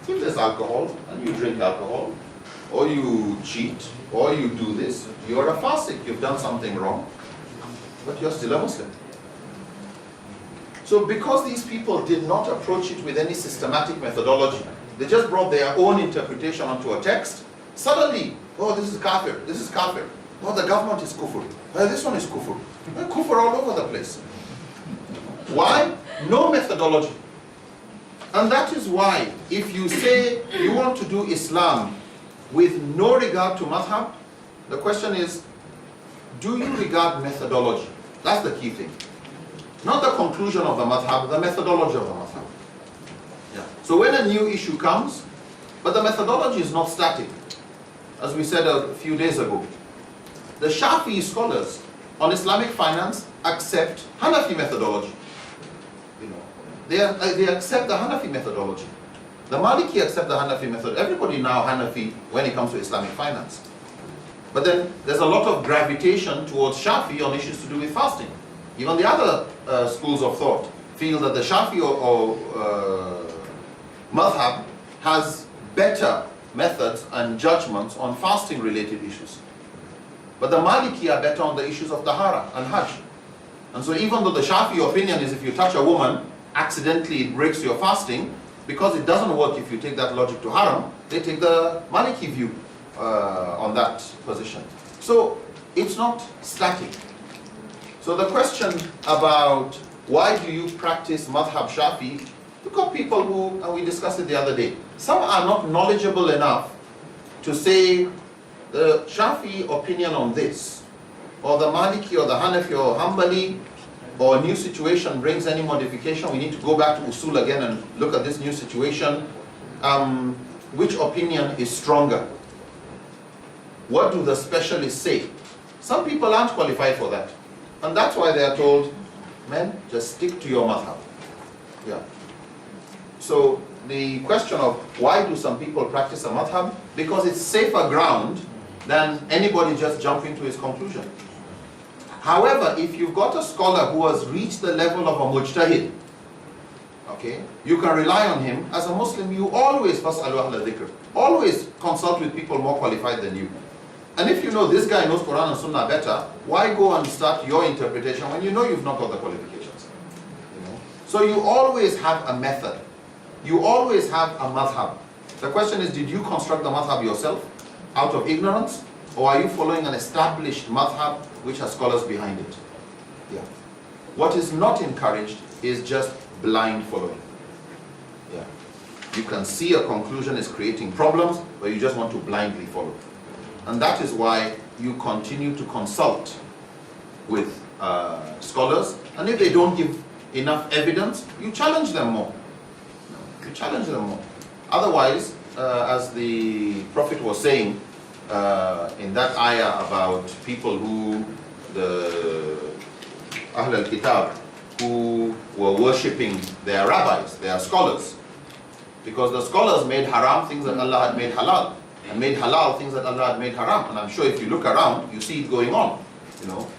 If there's alcohol, and you drink alcohol, or you cheat, or you do this, you're a fasik, you've done something wrong, but you're still a Muslim. So because these people did not approach it with any systematic methodology, they just brought their own interpretation onto a text, suddenly, oh, this is kafir, this is kafir. Oh, the government is kufr. This one is kufr. Kufr all over the place. Why? No methodology. And that is why, if you say you want to do Islam with no regard to madhab, the question is, do you regard methodology? That's the key thing. Not the conclusion of the madhab, the methodology of the madhab. Yeah. So when a new issue comes, but the methodology is not static, as we said a few days ago. The Shafi'i scholars on Islamic finance accept Hanafi methodology. They accept the Hanafi methodology. The Maliki accept the Hanafi method. Everybody now Hanafi when it comes to Islamic finance. But then there's a lot of gravitation towards Shafi on issues to do with fasting. Even the other schools of thought feel that the Shafi or madhab has better methods and judgments on fasting related issues. But the Maliki are better on the issues of Tahara and Hajj. And so even though the Shafi opinion is if you touch a woman, accidentally it breaks your fasting, because it doesn't work if you take that logic to haram, they take the Maliki view on that position. So it's not static. So the question about why do you practice madhab Shafi, look at people who, and we discussed it the other day, some are not knowledgeable enough to say the Shafi opinion on this, or the Maliki or the Hanafi or Hanbali, or a new situation brings any modification, we need to go back to Usul again and look at this new situation. Which opinion is stronger? What do the specialists say? Some people aren't qualified for that. And that's why they are told, man, just stick to your madhab. Yeah. So the question of why do some people practice a madhab? Because it's safer ground than anybody just jumping to his conclusion. However, if you've got a scholar who has reached the level of a mujtahid, okay, you can rely on him. As a Muslim, you always fas'alu ahla dhikr. Always consult with people more qualified than you. And if you know this guy knows Quran and Sunnah better, why go and start your interpretation when you know you've not got the qualifications? So you always have a method. You always have a madhab. The question is, did you construct the madhab yourself out of ignorance? Or are you following an established madhab which has scholars behind it? Yeah. What is not encouraged is just blind following. Yeah. You can see a conclusion is creating problems, but you just want to blindly follow. And that is why you continue to consult with scholars, and if they don't give enough evidence, you challenge them more. You challenge them more. Otherwise, as the Prophet was saying in that ayah about people who, the Ahl al-Kitab, who were worshipping their rabbis, their scholars, because the scholars made haram things that Allah had made halal, and made halal things that Allah had made haram. And I'm sure if you look around, you see it going on.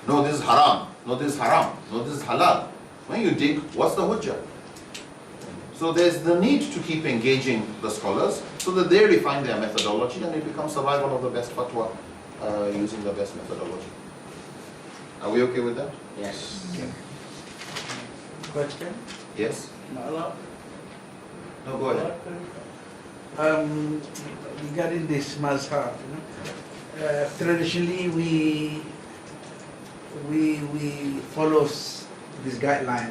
No, this is haram, no, this is haram, no, this is halal. When you dig, what's the hujjah? So there's the need to keep engaging the scholars so that they refine their methodology and it becomes survival of the best fatwa using the best methodology. Are we okay with that? Yes. Yeah. question? Yes? Not allowed? No, go ahead. Regarding this mazhab, traditionally we follow this guideline,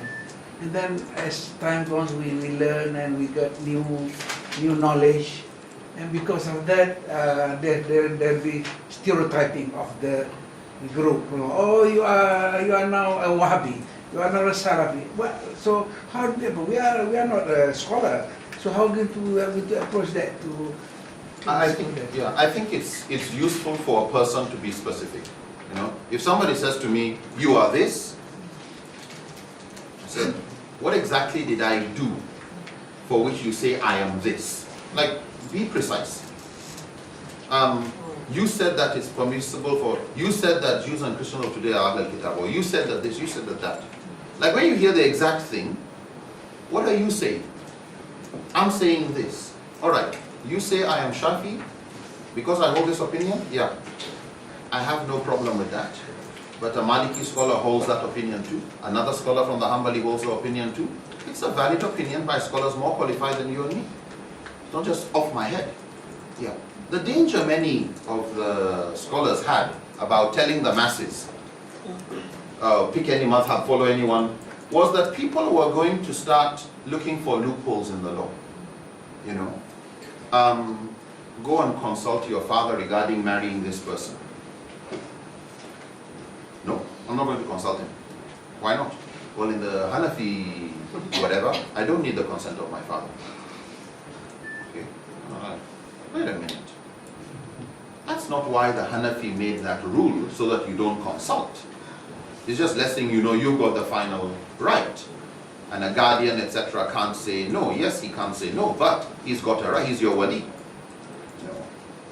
and then as time goes, we learn and we got new knowledge, and because of that, there'll be stereotyping of the group. Oh, you are now a Wahhabi. You are not a Salafi. Well, so how do we are not a scholar. So how are we going to approach that I think it's useful for a person to be specific. If somebody says to me, "You are this," I said, "What exactly did I do for which you say I am this?" Like, be precise. You said that it's permissible for. You said that Jews and Christians of today are Ahl Kitab, or you said that this, you said that. Like, when you hear the exact thing, what are you saying? I'm saying this. All right. You say I am Shafi because I hold this opinion? Yeah. I have no problem with that. But a Maliki scholar holds that opinion too. Another scholar from the Hanbali holds the opinion too. It's a valid opinion by scholars more qualified than you and me. It's not just off my head. Yeah. The danger many of the scholars had about telling the masses, pick any madhab, follow anyone, was that people were going to start looking for loopholes in the law. Go and consult your father regarding marrying this person. No, I'm not going to consult him. Why not? Well, in the Hanafi whatever, I don't need the consent of my father. Okay? Wait a minute. That's not why the Hanafi made that rule, so that you don't consult. It's just letting you know you've got the final right. And a guardian, etc., can't say no. Yes, he can't say no, but he's got a right. He's your wali.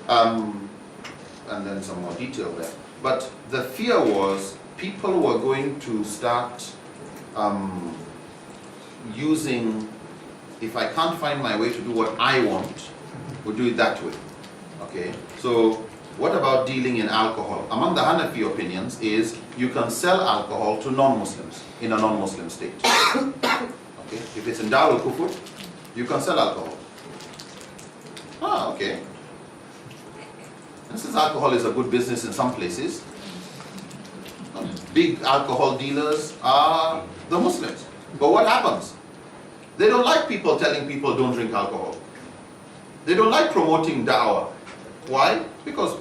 And then some more detail there. But the fear was people were going to start using, if I can't find my way to do what I want, we'll do it that way. Okay? So what about dealing in alcohol? Among the Hanafi opinions is you can sell alcohol to non-Muslims in a non-Muslim state. Okay? If it's in Darul Kufur, you can sell alcohol. Okay. And since alcohol is a good business in some places, big alcohol dealers are the Muslims. But what happens? They don't like people telling people don't drink alcohol. They don't like promoting da'wah. Why? Because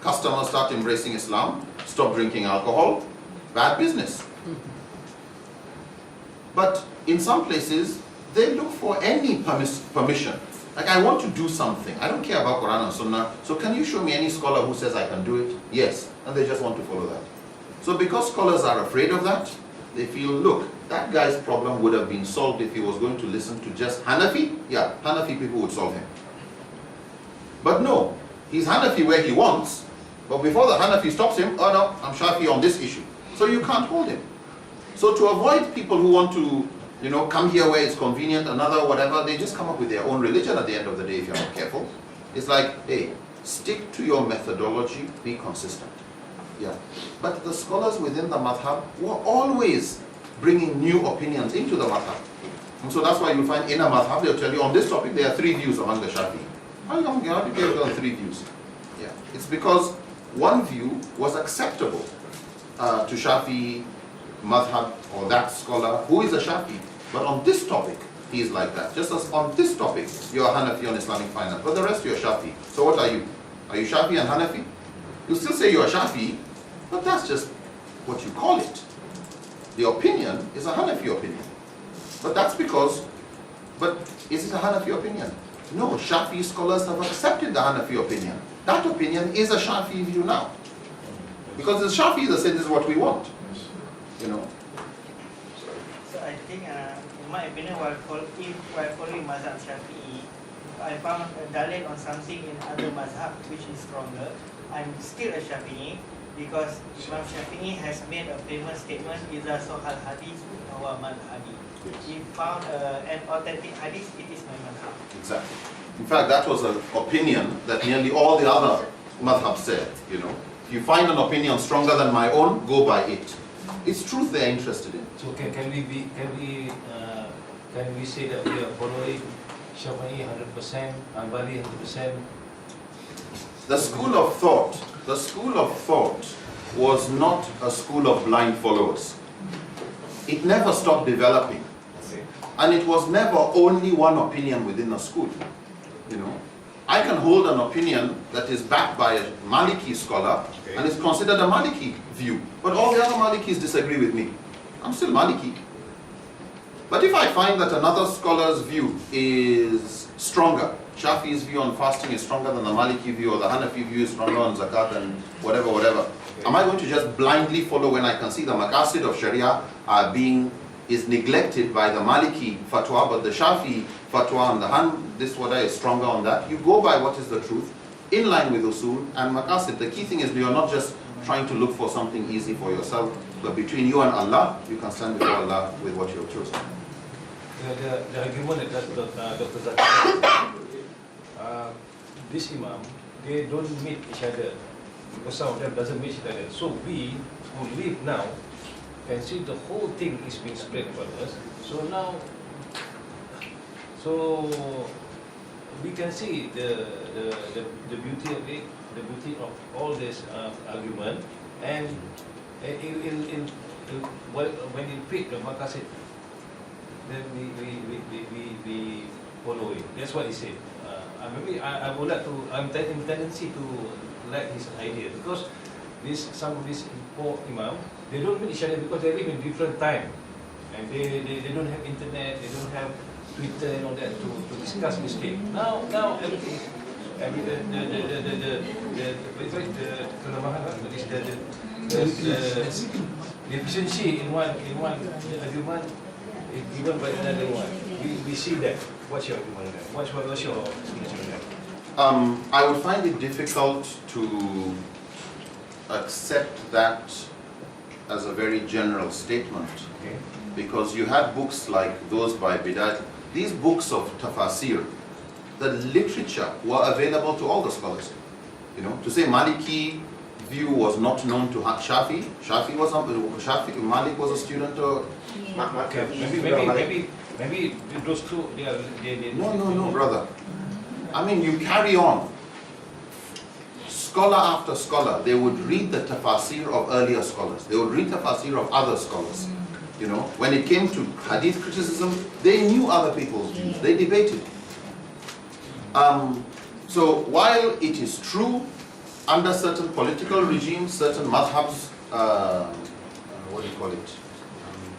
customers start embracing Islam, stop drinking alcohol, bad business. But in some places, they look for any permission. Like, I want to do something. I don't care about Quran and Sunnah. So can you show me any scholar who says I can do it? Yes. And they just want to follow that. So because scholars are afraid of that, they feel, look, that guy's problem would have been solved if he was going to listen to just Hanafi. Yeah, Hanafi people would solve him. But no, he's Hanafi where he wants. But before the Hanafi stops him, oh no, I'm Shafi on this issue. So you can't hold him. So to avoid people who want to, come here where it's convenient, another whatever, they just come up with their own religion at the end of the day if you're not careful. It's like, hey, stick to your methodology, be consistent. Yeah. But the scholars within the madhab were always bringing new opinions into the madhab. And so that's why you find in a madhab, they'll tell you on this topic there are 3 views among the Shafi. How do you get on 3 views? Yeah. It's because one view was acceptable to Shafi madhab or that scholar who is a Shafi. But on this topic, he is like that. Just as on this topic, you're Hanafi on Islamic finance, but the rest you're Shafi. So what are you? Are you Shafi and Hanafi? You still say you're Shafi, but that's just what you call it. The opinion is a Hanafi opinion. But that's because, but is it a Hanafi opinion? No, Shafi scholars have accepted the Hanafi opinion. That opinion is a Shafi view now. Because the Shafi that said this is what we want. So I think, in my opinion, while following Mazhab Shafi'i, I found a dalil on something in other Mazhab which is stronger. I'm still a Shafi'i because Imam Shafi'i has made a famous statement, إِذَا صَحَّ الْحَدِيثُ فَهُوَ مَذْهَبِي. He found an authentic hadith, it is my madhab. Exactly. In fact, that was an opinion that nearly all the other madhabs said, If you find an opinion stronger than my own, go by it. It's truth they're interested in. So can we say that we are following Shafi'i 100%, Hanbali 100%? The school of thought was not a school of blind followers. It never stopped developing. Okay. And it was never only one opinion within a school. You know, I can hold an opinion that is backed by a Maliki scholar, Okay. and is considered a Maliki view. But all the other Malikis disagree with me. I'm still Maliki. But if I find that another scholar's view is stronger, Shafi's view on fasting is stronger than the Maliki view, or the Hanafi view is stronger on zakat and whatever, am I going to just blindly follow when I can see the maqasid of Sharia is neglected by the Maliki fatwa, but the Shafi fatwa and the this wada is stronger on that? You go by what is the truth, in line with usul and maqasid. The key thing is you're not just trying to look for something easy for yourself, but between you and Allah, you can stand before Allah with what you have chosen. The argument that Dr. Zakir, this Imam, they don't meet each other because some of them doesn't meet each other. So we who live now can see the whole thing is being spread about us. So now, we can see the beauty of it, the beauty of all this argument, and when it fit the maqasid, then we follow it. That's what he said. Maybe I would like to. I'm in tendency to like his idea because some of these poor imam, they don't meet each other because they live in different time, and they don't have internet, they don't have Twitter and all that to discuss this thing. Now everything. The efficiency in one argument is given by another one. We see that. What's your argument there? What's your explanation there? I would find it difficult to accept that as a very general statement, Okay. because you had books like those by Bidayat. These books of tafasir, the literature were available to all the scholars. You know, to say Maliki view was not known to Shafi. Malik was a student of. Okay. Maybe those two they No, brother. I mean, you carry on. Scholar after scholar, they would read the tafasir of earlier scholars. They would read tafasir of other scholars. You know, when it came to hadith criticism, they knew other people's views. They debated. So while it is true, under certain political regimes, certain madhabs,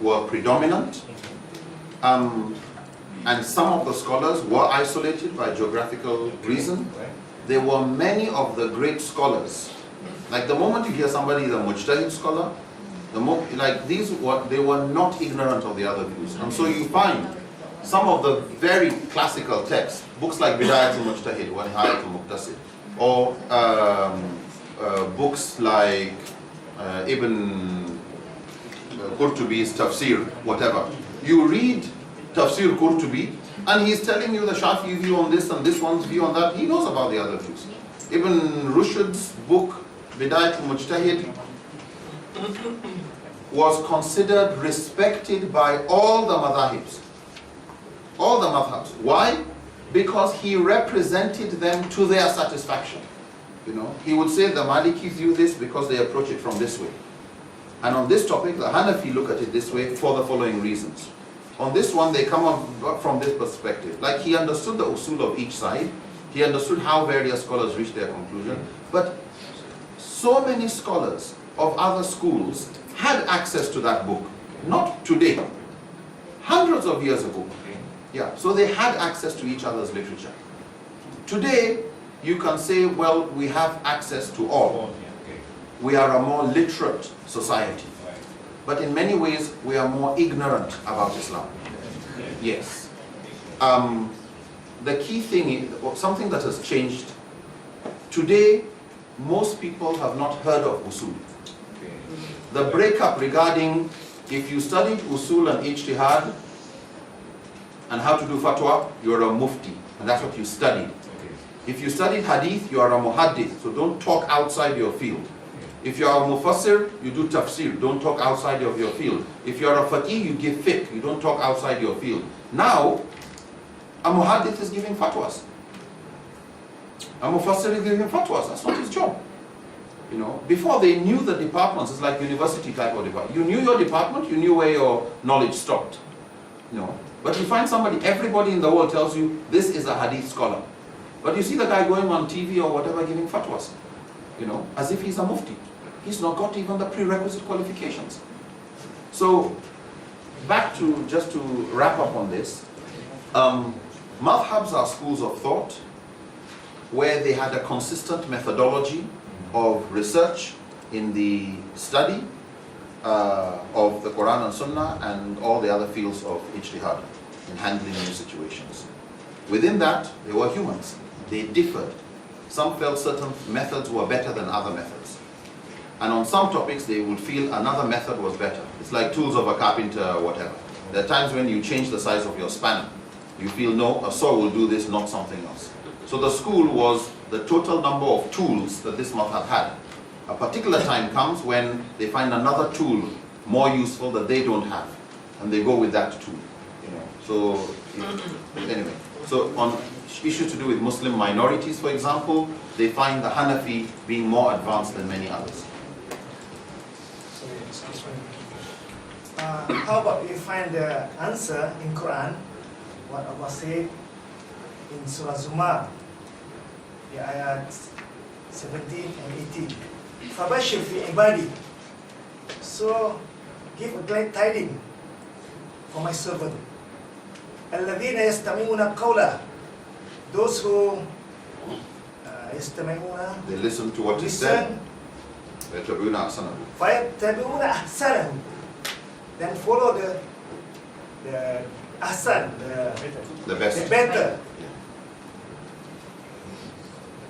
were predominant, and some of the scholars were isolated by geographical reason, there were many of the great scholars. Like the moment you hear somebody is a mujtahid scholar, they were not ignorant of the other views. And so you find some of the very classical texts, books like Bidayat al-Mujtahid wa Nihayat al-Muqtasid, or books like Ibn Qurtubi's Tafsir, whatever. You read Tafsir Qurtubi, and he's telling you the Shafi view on this and this one's view on that. He knows about the other views. Ibn Rushd's book, Bidayat al-Mujtahid, was considered respected by all the madhahibs. All the madhabs. Why? Because he represented them to their satisfaction. You know, he would say the Malikis view this because they approach it from this way. And on this topic, the Hanafi look at it this way for the following reasons. On this one, they come up from this perspective. Like he understood the usul of each side. He understood how various scholars reached their conclusion. But so many scholars of other schools had access to that book. Not today. Hundreds of years ago. Yeah, so they had access to each other's literature. Today, you can say, well, we have access to all. We are a more literate society. But in many ways, we are more ignorant about Islam. Yes. The key thing is, something that has changed. Today, most people have not heard of usul. The breakup regarding if you studied usul and ijtihad and how to do fatwa, you're a mufti, and that's what you studied. If you studied hadith, you are a muhaddith, so don't talk outside your field. If you are a mufassir, you do tafsir, don't talk outside of your field. If you are a faqih, you give fiqh, you don't talk outside your field. Now, a muhaddith is giving fatwas. A mufassir is giving fatwas, that's not his job. You know, before they knew the departments, it's like university type of department. You knew your department, you knew where your knowledge stopped. You know, but you find somebody, everybody in the world tells you, this is a hadith scholar. But you see the guy going on TV or whatever giving fatwas, you know, as if he's a mufti. He's not got even the prerequisite qualifications. So, back to, just to wrap up on this, madhabs are schools of thought where they had a consistent methodology of research in the study of the Quran and Sunnah and all the other fields of ijtihad in handling new situations. Within that, there were humans. They differed. Some felt certain methods were better than other methods. And on some topics, they would feel another method was better. It's like tools of a carpenter or whatever. There are times when you change the size of your spanner. You feel, no, a saw will do this, not something else. So the school was the total number of tools that this madhab had. A particular time comes when they find another tool more useful that they don't have, and they go with that tool. You know. So anyway, so on issues to do with Muslim minorities, for example, they find the Hanafi being more advanced than many others. How about we find the answer in Quran, what Allah said in Surah Zumar, the ayat 17 and 18. Fabashir fi ibadi. So give a glad tiding for my servant. Alladhina yastami'una qawla. Those who yastami'una, They listen to what is said. fayattabi'una ahsanahu. Then follow the ahsan, The best. the better.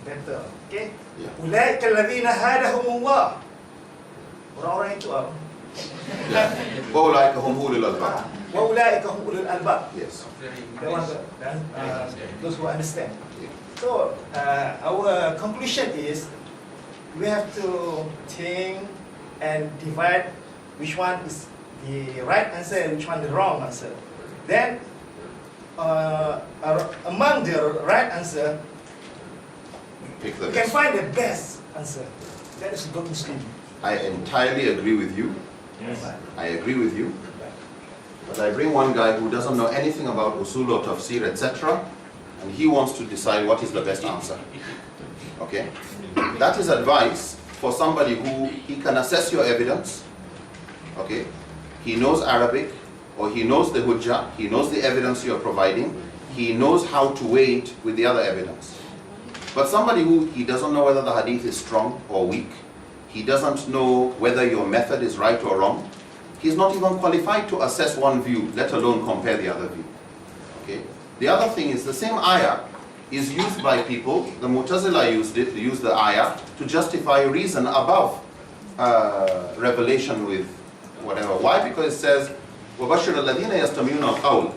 Better. Okay? Yeah. Ulaika alladhina hadahumullah. Orang-orang itu apa? وَأُولَٰئِكَ هُمْ أُولُو الْأَلْبَابِ. Wa ulaika hum ulul albab. Yes. The ones those who understand. So our conclusion is we have to think and divide which one is the right answer and which one the wrong answer. Then among the right answer, Pick the we can best. find the best answer. That is good Muslim. I entirely agree with you. I agree with you. But I bring one guy who doesn't know anything about usul or tafsir, etc., and he wants to decide what is the best answer. Okay? That is advice for somebody who he can assess your evidence. Okay? He knows Arabic, or he knows the hujjah, he knows the evidence you're providing, he knows how to weigh it with the other evidence. But somebody who he doesn't know whether the hadith is strong or weak, he doesn't know whether your method is right or wrong, he's not even qualified to assess one view, let alone compare the other view. Okay? The other thing is the same ayah is used by people, the Mu'tazila used the ayah to justify reason above revelation with whatever. Why? Because it says, وَبَشِّرَ الَّذِينَ يَسْتَمِعُونَ الْقَوْلَ.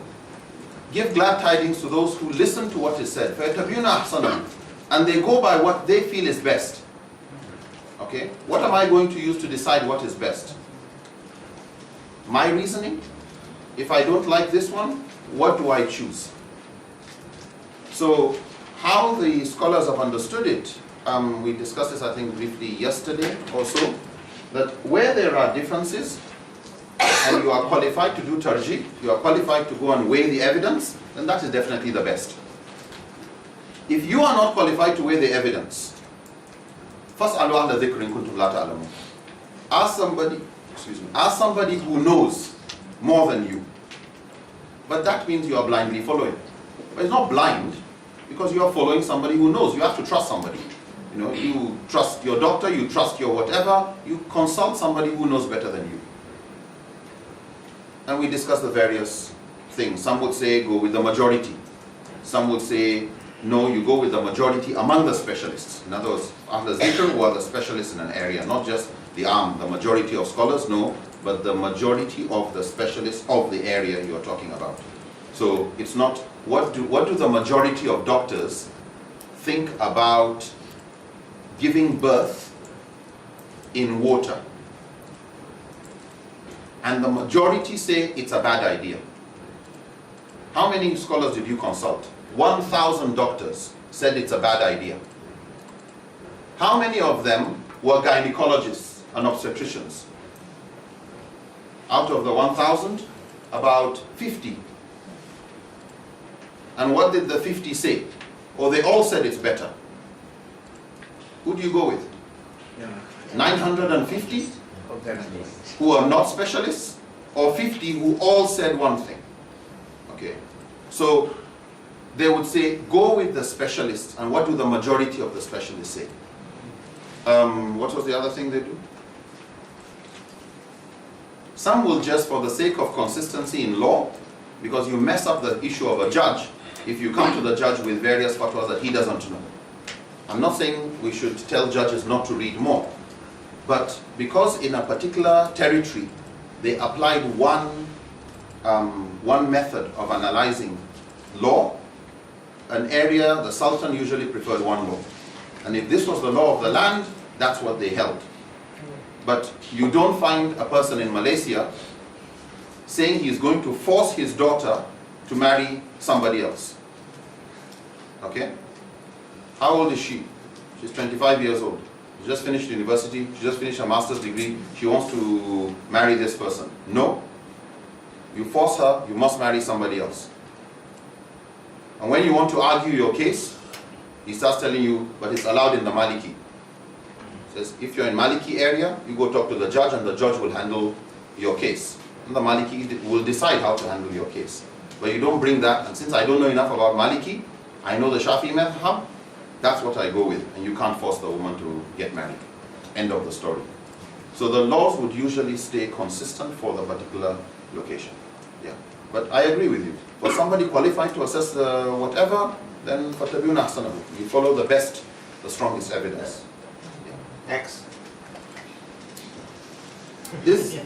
Give glad tidings to those who listen to what is said. فَيَتَّبِعُونَ أَحْسَنَهُ. And they go by what they feel is best. Okay? What am I going to use to decide what is best? My reasoning? If I don't like this one, what do I choose? So, how the scholars have understood it, we discussed this I think briefly yesterday or so, that where there are differences, and you are qualified to do tarjih, you are qualified to go and weigh the evidence, then that is definitely the best. If you are not qualified to weigh the evidence, فَاسْأَلُوا أَهْلَ ذِكْرٍ كُنْتُمْ لَا تَعْلَمُونَ. Ask somebody who knows more than you. But that means you are blindly following. But it's not blind, because you are following somebody who knows. You have to trust somebody. You know, you trust your doctor, you trust your whatever, you consult somebody who knows better than you. And we discuss the various things. Some would say go with the majority. Some would say no, you go with the majority among the specialists. In other words, Ahl Zikr were the specialists in an area, not just the majority of scholars, no, but the majority of the specialists of the area you are talking about. So it's not, what do the majority of doctors think about giving birth in water. And the majority say it's a bad idea. How many scholars did you consult? 1,000 doctors said it's a bad idea. How many of them were gynecologists and obstetricians? Out of the 1,000, about 50. And what did the 50 say? Or they all said it's better. Who do you go with? 950 who are not specialists, or 50 who all said one thing? Okay. So they would say, go with the specialists. And what do the majority of the specialists say? What was the other thing they do? Some will just, for the sake of consistency in law, because you mess up the issue of a judge if you come to the judge with various fatwas that he doesn't know. I'm not saying we should tell judges not to read more, but because in a particular territory they applied one method of analyzing law, an area, the Sultan usually preferred one law. And if this was the law of the land, that's what they held. But you don't find a person in Malaysia saying he's going to force his daughter to marry somebody else. Okay? How old is she? She's 25 years old. She just finished university. She just finished a master's degree. She wants to marry this person. No. You force her, you must marry somebody else. And when you want to argue your case, he starts telling you, but it's allowed in the Maliki. Says, if you're in Maliki area, you go talk to the judge and the judge will handle your case. And the Maliki will decide how to handle your case. But you don't bring that, and since I don't know enough about Maliki, I know the Shafi madhab, that's what I go with, and you can't force the woman to get married. End of the story. So the laws would usually stay consistent for the particular location. Yeah. But I agree with you. For somebody qualified to assess the whatever, then فَتَبِيُونَ أَحْسَنَهُ. You follow the best, the strongest evidence. Yeah. X. This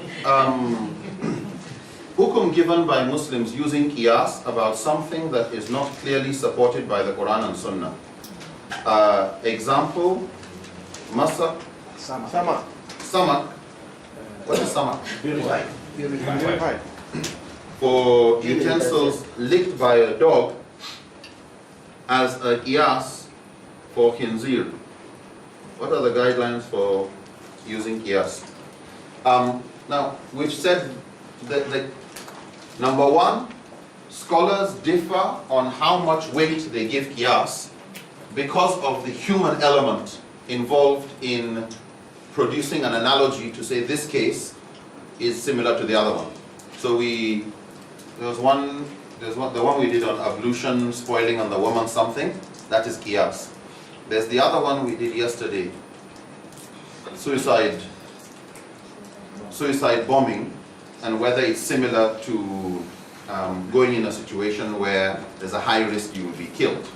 hukum given by Muslims using qiyas about something that is not clearly supported by the Quran and Sunnah. Example, masak, samak. What is samak? Purified. For utensils licked by a dog as a qiyas for khinzir. What are the guidelines for using qiyas? Now, we've said that number one, scholars differ on how much weight they give qiyas because of the human element involved in producing an analogy to say this case is similar to the other one. So the one we did on ablution, spoiling on the woman something, that is qiyas. There's the other one we did yesterday, suicide bombing, and whether it's similar to going in a situation where there's a high risk you will be killed.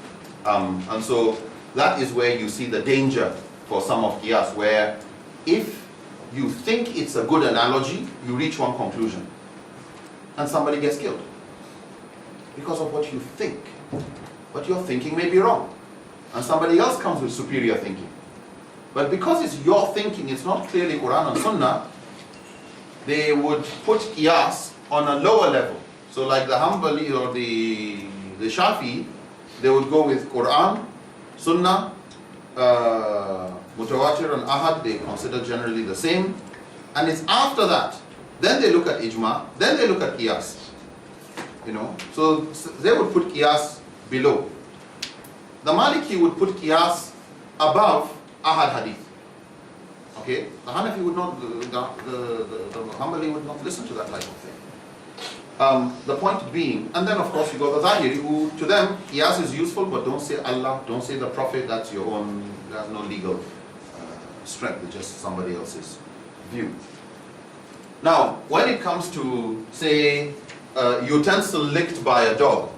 And so that is where you see the danger for some of qiyas, where if you think it's a good analogy, you reach one conclusion, and somebody gets killed because of what you think. But your thinking may be wrong, and somebody else comes with superior thinking. But because it's your thinking, it's not clearly Quran and Sunnah, they would put qiyas on a lower level. So like the Hanbali or the Shafi, they would go with Quran, Sunnah, Mutawatir and Ahad, they consider generally the same. And it's after that, then they look at Ijma, then they look at qiyas. So they would put qiyas below. The Maliki would put qiyas above Ahad Hadith. Okay? The Hanafi would not, the Hanbali would not listen to that type of thing. The point being, and then of course you go the Zahiri, who to them, qiyas is useful, but don't say Allah, don't say the Prophet, that's your own, there's no legal strength, it's just somebody else's view. Now, when it comes to, say, utensil licked by a dog,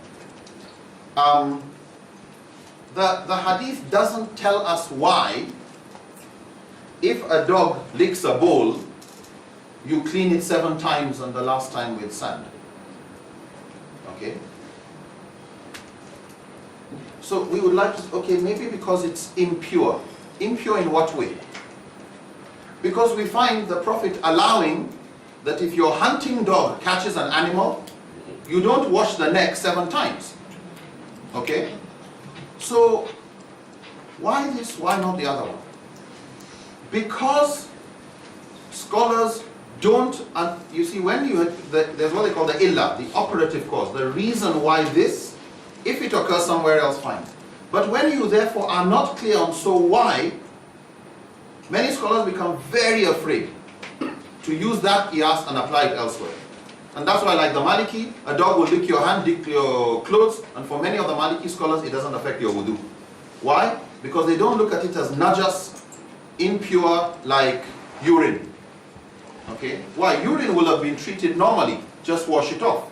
the hadith doesn't tell us why, if a dog licks a bowl, you clean it 7 times and the last time with sand. Okay? So we would like to, okay, maybe because it's impure. Impure in what way? Because we find the Prophet allowing that if your hunting dog catches an animal, you don't wash the neck 7 times. Okay? So, why this, why not the other one? Because scholars don't, you see, when you, there's what they call the illa, the operative cause, the reason why this, if it occurs somewhere else, fine. But when you therefore are not clear on so why, many scholars become very afraid to use that qiyas and apply it elsewhere. And that's why, like the Maliki, a dog will lick your hand, lick your clothes, and for many of the Maliki scholars, it doesn't affect your wudu. Why? Because they don't look at it as najas, impure, like urine. Okay? Why? Urine will have been treated normally, just wash it off.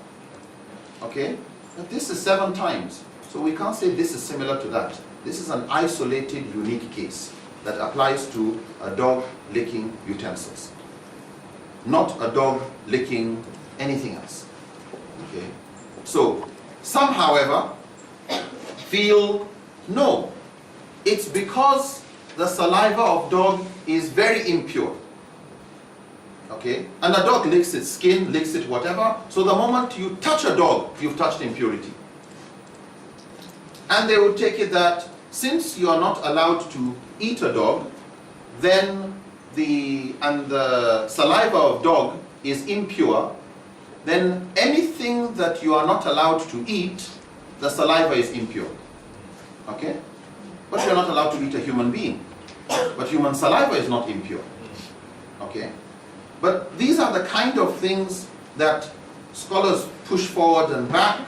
Okay? But this is 7 times. So we can't say this is similar to that. This is an isolated, unique case that applies to a dog licking utensils. Not a dog licking anything else. Okay? So, some, however, feel no. It's because the saliva of dog is very impure. Okay? And a dog licks its skin, licks it whatever. So the moment you touch a dog, you've touched impurity. And they would take it that since you are not allowed to eat a dog, then the saliva of dog is impure, then anything that you are not allowed to eat, the saliva is impure. Okay? But you are not allowed to eat a human being. But human saliva is not impure. Okay? But these are the kind of things that scholars push forward and back.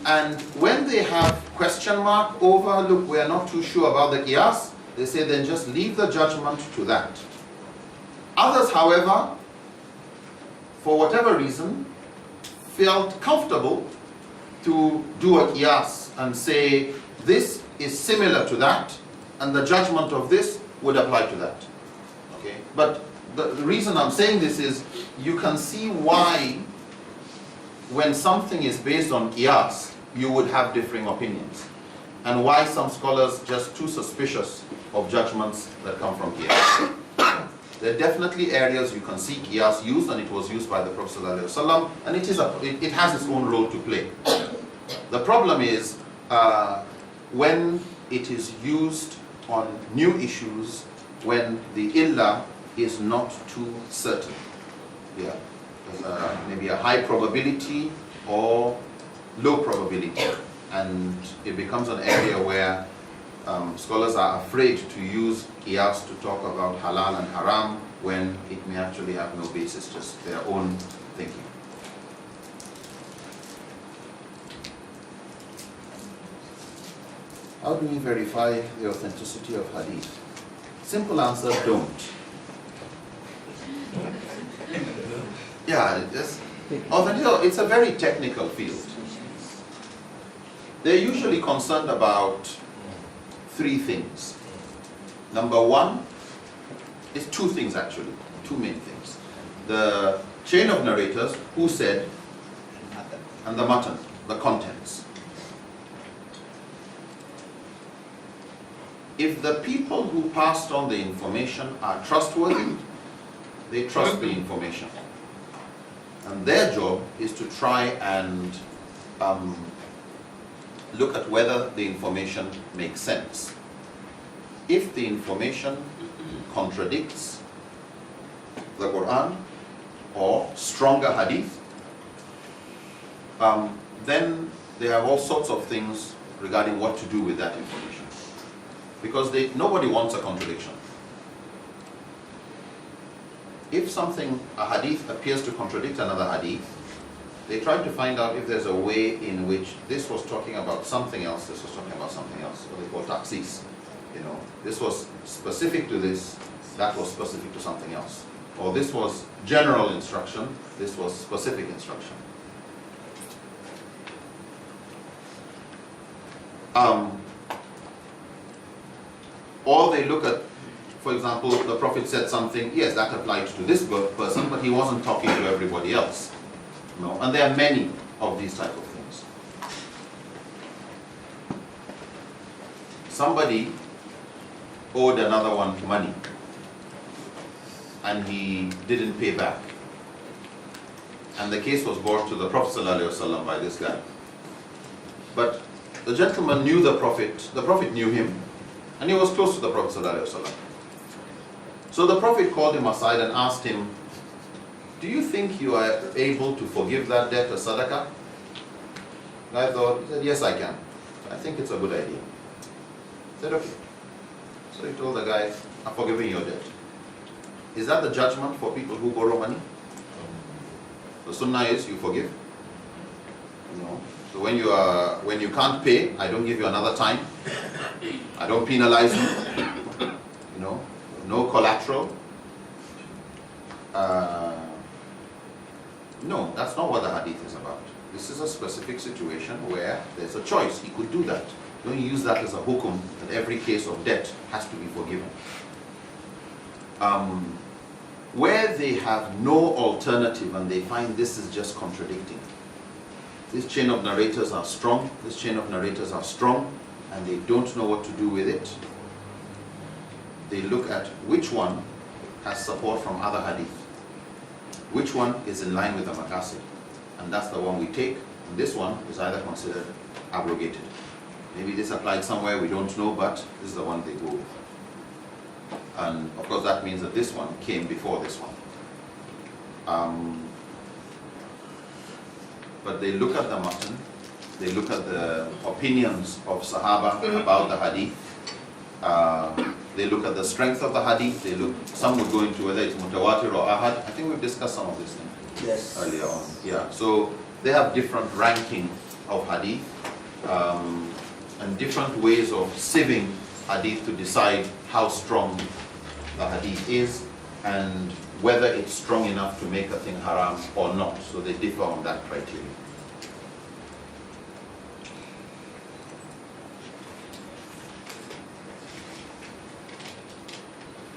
And when they have question mark over, look, we are not too sure about the qiyas, they say then just leave the judgment to that. Others, however, for whatever reason, felt comfortable to do a qiyas and say this is similar to that, and the judgment of this would apply to that. Okay? But the reason I'm saying this is you can see why when something is based on qiyas, you would have differing opinions. And why some scholars just too suspicious of judgments that come from qiyas. There are definitely areas you can see qiyas used, and it was used by the Prophet ﷺ, and it has its own role to play. The problem is when it is used on new issues, when the illa is not too certain. Yeah, maybe a high probability or low probability, and it becomes an area where scholars are afraid to use qiyas to talk about halal and haram when it may actually have no basis, just their own thinking. How do we verify the authenticity of hadith? Simple answer, don't. Yeah, it's a very technical field. They're usually concerned about 3 things. Number 1 is 2 things actually, 2 main things. The chain of narrators, who said, and the matan, the contents. If the people who passed on the information are trustworthy, they trust the information. And their job is to try and look at whether the information makes sense. If the information contradicts the Quran or stronger hadith, then they have all sorts of things regarding what to do with that information. Because nobody wants a contradiction. If a hadith appears to contradict another hadith, they try to find out if there's a way in which this was talking about something else, this was talking about something else, what they call taxis. This was specific to this, that was specific to something else. Or this was general instruction, this was specific instruction. Or they look at, for example, the Prophet said something, yes, that applied to this person, but he wasn't talking to everybody else. And there are many of these type of things. Somebody owed another one money. and he didn't pay back. And the case was brought to the Prophet ﷺ by this guy. But the gentleman knew the Prophet knew him, and he was close to the Prophet ﷺ. So the Prophet called him aside and asked him, do you think you are able to forgive that debt as sadaqah? I thought, he said, yes, I can. I think it's a good idea. He said, okay. So he told the guy, I'm forgiving your debt. Is that the judgment for people who borrow money? The sunnah is you forgive. No. So when you can't pay, I don't give you another time. I don't penalize you. No collateral. No, that's not what the hadith is about. This is a specific situation where there's a choice. He could do that. Don't use that as a hukum that every case of debt has to be forgiven. Where they have no alternative and they find this is just contradicting. This chain of narrators are strong, and they don't know what to do with it. They look at which one has support from other hadith. Which one is in line with the maqasid? And that's the one we take. And this one is either considered abrogated. Maybe this applied somewhere, we don't know, but this is the one they go with. And of course that means that this one came before this one. But they look at the matan, they look at the opinions of Sahaba about the hadith. They look at the strength of the hadith. Some would go into whether it's mutawatir or ahad. I think we've discussed some of this thing earlier on. Yeah. So they have different ranking of hadith and different ways of sieving hadith to decide how strong the hadith is and whether it's strong enough to make a thing haram or not. So they differ on that criteria.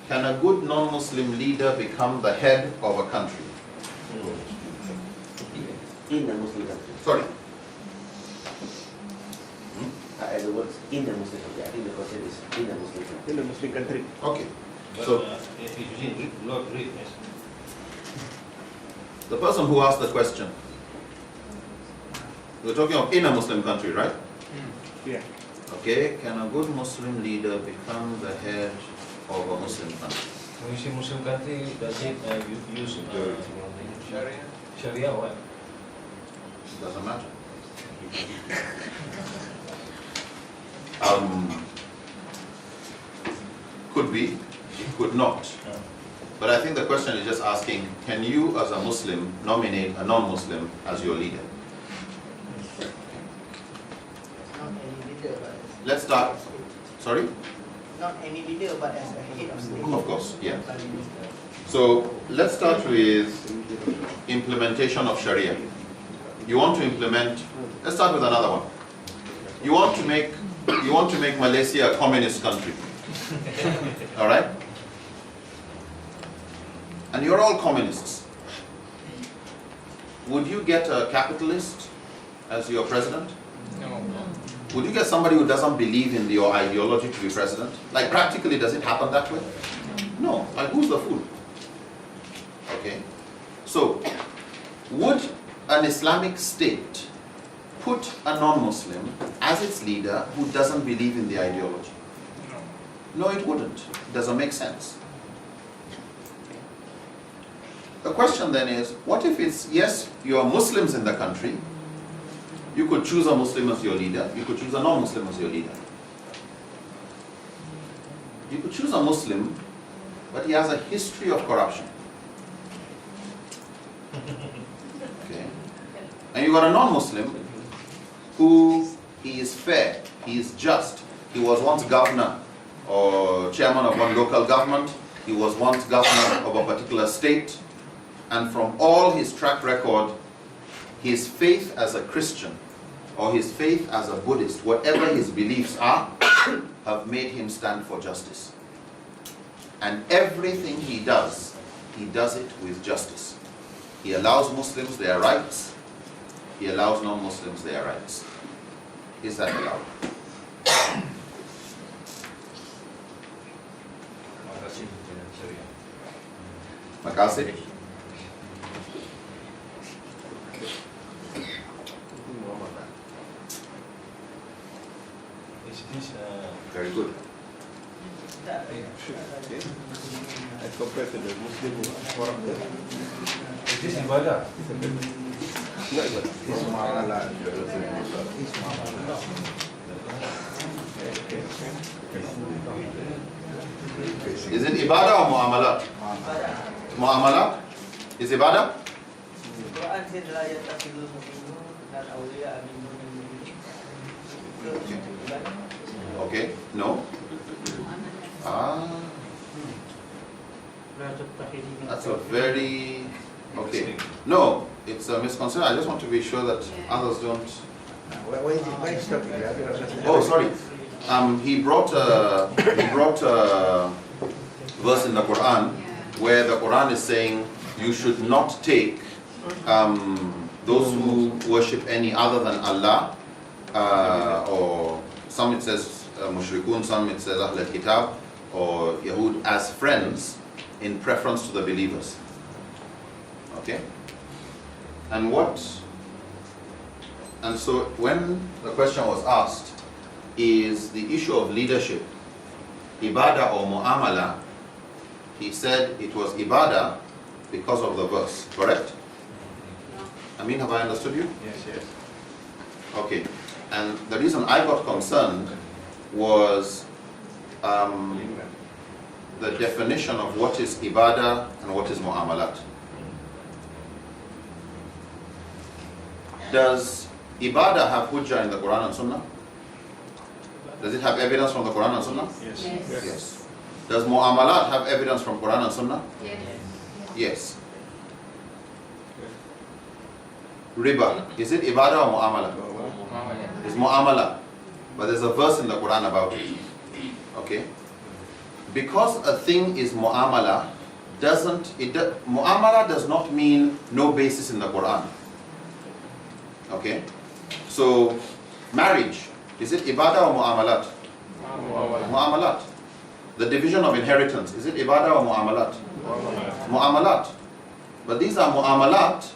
Can a good non-Muslim leader become the head of a country? In the Muslim country. Sorry. The words in the Muslim country. I think the question is in the Muslim country. In a Muslim country. Okay. But So if he's using Lord Reed, yes. the person who asked the question, we're talking of in a Muslim country, right? Yeah. Okay. Can a good Muslim leader become the head of a Muslim country? When you say Muslim country, does it use Sharia or what? Doesn't matter. Could be, it could not. But I think the question is just asking, can you as a Muslim nominate a non-Muslim as your leader? Not any leader, but Let's start. Sorry? not any leader, but as a head of state. Of course, yeah. So let's start with implementation of Sharia. You want to implement, let's start with another one. You want to make Malaysia a communist country. All right? And you're all communists. Would you get a capitalist as your president? No. Would you get somebody who doesn't believe in your ideology to be president? Like practically, does it happen that way? No. Like who's the fool? Okay. So, would an Islamic state put a non-Muslim as its leader who doesn't believe in the ideology? No, it wouldn't. It doesn't make sense. The question then is, what if it's, yes, you are Muslims in the country, you could choose a Muslim as your leader, you could choose a non-Muslim as your leader. You could choose a Muslim, but he has a history of corruption. Okay. And you got a non-Muslim who he is fair, he is just, he was once governor or chairman of one local government, he was once governor of a particular state, and from all his track record, his faith as a Christian or his faith as a Buddhist, whatever his beliefs are, have made him stand for justice. And everything he does it with justice. He allows Muslims their rights, he allows non-Muslims their rights. Is that allowed? Maqasid. Is this Very good. As compared to the Muslim forum there. is this ibadah? Not even. It's muamalat. It's muamalat. Is it ibadah or muamalat? Muamalat? Is ibadah? Quran says la yattakhidul mu'minun dan awliya min dunil mu'minin. Okay. No? Ah, that's a very... Okay. No, it's a misconception. I just want to be sure that others don't... Where is talking? I don't understand. Oh, sorry. He brought a verse in the Quran where the Quran is saying you should not take those who worship any other than Allah, or some it says mushrikun, some it says Ahl al-Kitab or Yahud, as friends in preference to the believers. Okay? And so when the question was asked, is the issue of leadership ibadah or mu'amala, he said it was ibadah because of the verse, correct? I mean, have I understood you? Yes. Okay. And the reason I got concerned was the definition of what is ibadah and what is mu'amalat. Does ibadah have hujjah in the Quran and Sunnah? Does it have evidence from the Quran and Sunnah? Yes. Yes. Does mu'amalat have evidence from Quran and Sunnah? Yes. Riba, is it ibadah or mu'amala? It's mu'amala. But there's a verse in the Quran about it. Okay? Because a thing is mu'amala, mu'amala does not mean no basis in the Quran. Okay? So, marriage, is it ibadah or mu'amalat? Mu'amalat. The division of inheritance, is it ibadah or mu'amalat? Mu'amalat. But these are mu'amalat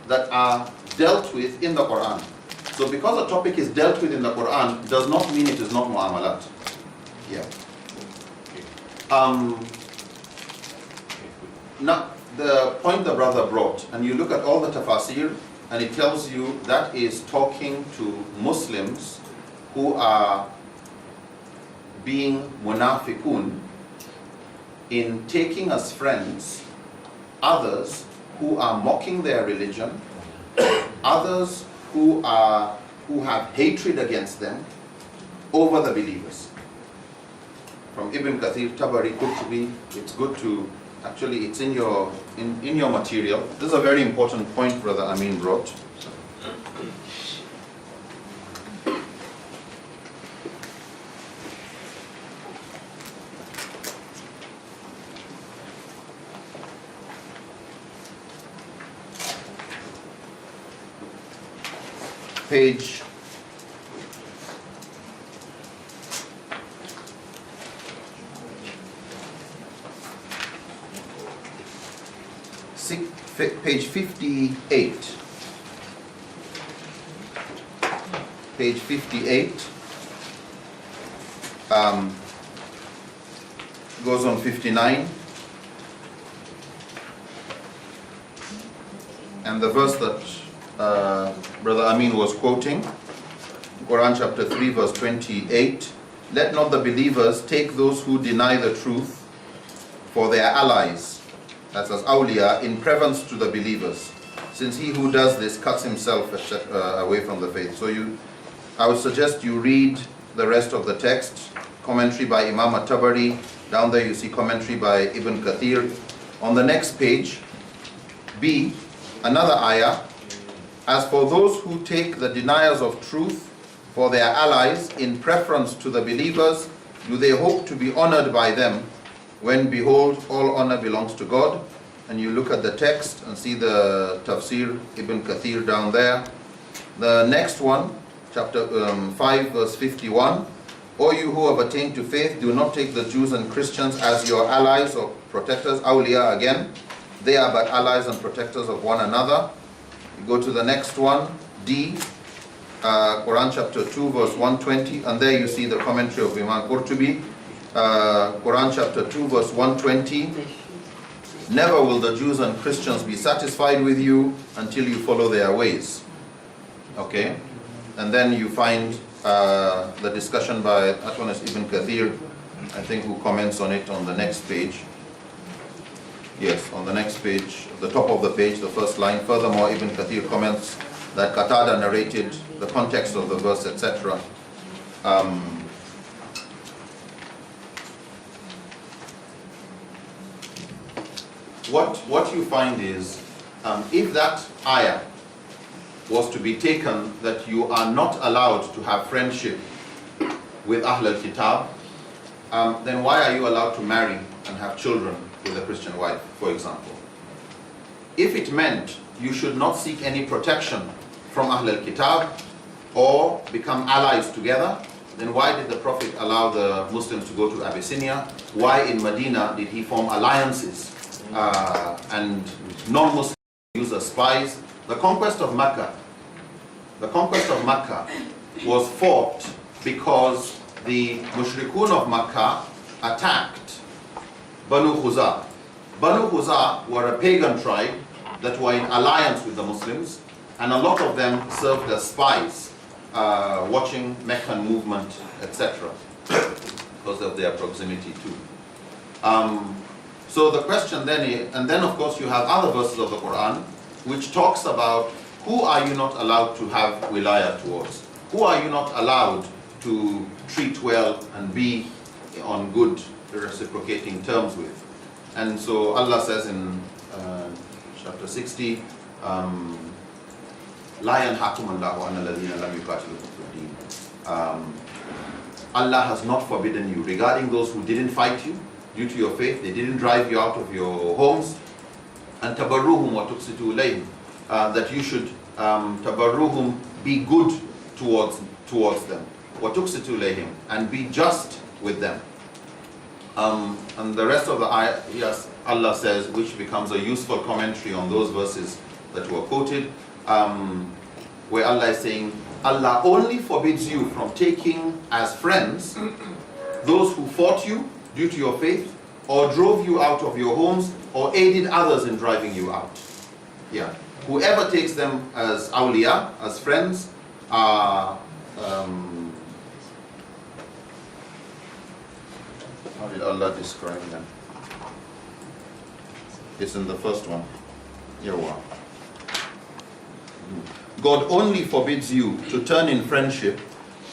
that are dealt with in the Quran. So because a topic is dealt with in the Quran does not mean it is not mu'amalat. Yeah. Now, the point the brother brought, and you look at all the tafasir, and it tells you that is talking to Muslims who are being munafiqun in taking as friends others who are mocking their religion, others who have hatred against them over the believers. From Ibn Kathir, Tabari, Qurtubi, it's good to, actually it's in your material. This is a very important point Brother Amin brought. Page 58. Page 58 goes on 59, and the verse that Brother Amin was quoting, Quran chapter 3 verse 28, let not the believers take those who deny the truth for their allies, that's as awliya, in preference to the believers, since he who does this cuts himself away from the faith. So I would suggest you read the rest of the text, commentary by Imam at-Tabari, down there you see commentary by Ibn Kathir. On the next page, B, another ayah, as for those who take the deniers of truth for their allies in preference to the believers, do they hope to be honored by them, when behold, all honor belongs to God? And you look at the text and see the tafsir, Ibn Kathir down there. The next one, chapter 5 verse 51, O you who have attained to faith, do not take the Jews and Christians as your allies or protectors, awliya again, They are but allies and protectors of one another. You go to the next one, D, Quran chapter 2 verse 120, and there you see the commentary of Imam Qurtubi. Quran chapter 2 verse 120. Never will the Jews and Christians be satisfied with you until you follow their ways. Okay? And then you find the discussion by that one is Ibn Kathir, I think, who comments on it on the next page. Yes, on the next page, the top of the page, the first line. Furthermore, Ibn Kathir comments that Qatada narrated the context of the verse, etc. What you find is, if that ayah was to be taken that you are not allowed to have friendship with Ahl al-Kitab, then why are you allowed to marry and have children with a Christian wife, for example? If it meant you should not seek any protection from Ahl al-Kitab or become allies together, then why did the Prophet allow the Muslims to go to Abyssinia? Why in Medina did he form alliances and non-Muslims use as spies? The conquest of Mecca was fought because the Mushrikun of Mecca attacked Banu Khuzā. Banu Khuzā were a pagan tribe that were in alliance with the Muslims, and a lot of them served as spies, watching Meccan movement, etc., because of their proximity too. So the question then is, and then of course you have other verses of the Quran which talks about who are you not allowed to have wilayah towards? Who are you not allowed to treat well and be on good reciprocating terms with? And so Allah says in chapter 60, لا ينهاكم الله عن الذين لم يقاتلوكم في الدين. Allah has not forbidden you regarding those who didn't fight you due to your faith, they didn't drive you out of your homes, and tabarruhum wa tuqsitu ilayhim, that you should tabarruhum, be good towards them, wa tuqsitu ilayhim, and be just with them. And the rest of the ayah, yes, Allah says, which becomes a useful commentary on those verses that were quoted, where Allah is saying, Allah only forbids you from taking as friends those who fought you due to your faith, or drove you out of your homes, or aided others in driving you out. Yeah. Whoever takes them as awliya, as friends, are how did Allah describe them? It's in the first one. Yawwa. God only forbids you to turn in friendship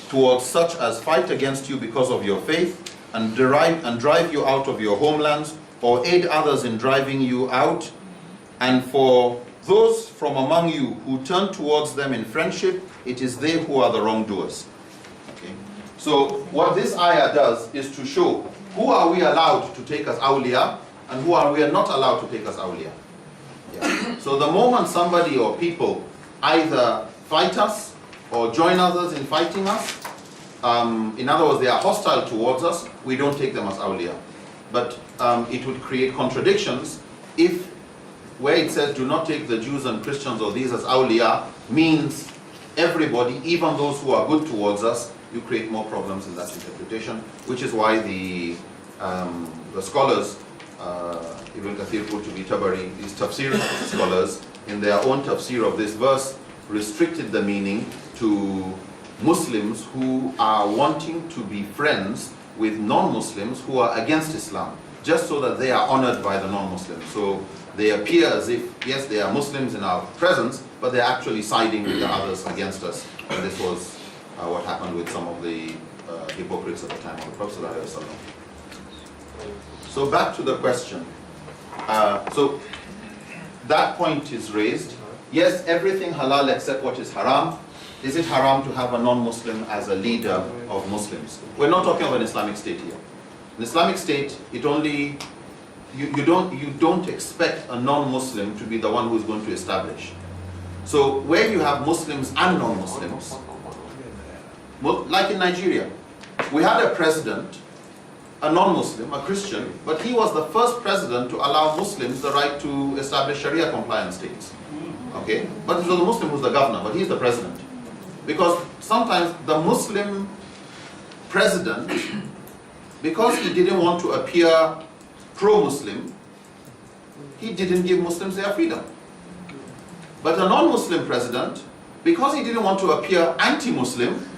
towards such as fight against you because of your faith, and drive you out of your homelands, or aid others in driving you out. And for those from among you who turn towards them in friendship, it is they who are the wrongdoers. Okay. So what this ayah does is to show who are we allowed to take as awliya and who are we not allowed to take as awliya. Yeah. So the moment somebody or people either fight us or join others in fighting us, in other words, they are hostile towards us, we don't take them as awliya. But it would create contradictions if where it says do not take the Jews and Christians or these as awliya means everybody, even those who are good towards us, you create more problems in that interpretation, which is why the scholars, Ibn Kathir, Qurtubi, Tabari, these tafsir scholars, in their own tafsir of this verse, restricted the meaning to Muslims who are wanting to be friends with non-Muslims who are against Islam, just so that they are honored by the non-Muslims. So they appear as if, yes, they are Muslims in our presence, but they're actually siding with the others against us. And this was what happened with some of the hypocrites at the time of the Prophet ﷺ. So back to the question. So that point is raised. Yes, everything halal except what is haram. Is it haram to have a non-Muslim as a leader of Muslims? We're not talking of an Islamic state here. An Islamic state, it only, you don't expect a non-Muslim to be the one who is going to establish. So where you have Muslims and non-Muslims, like in Nigeria, we had a president a non-Muslim, a Christian, but he was the first president to allow Muslims the right to establish Sharia compliant states. Okay? But it was a Muslim who's the governor, but he's the president. Because sometimes the Muslim president, because he didn't want to appear pro-Muslim, he didn't give Muslims their freedom. But a non-Muslim president, because he didn't want to appear anti-Muslim,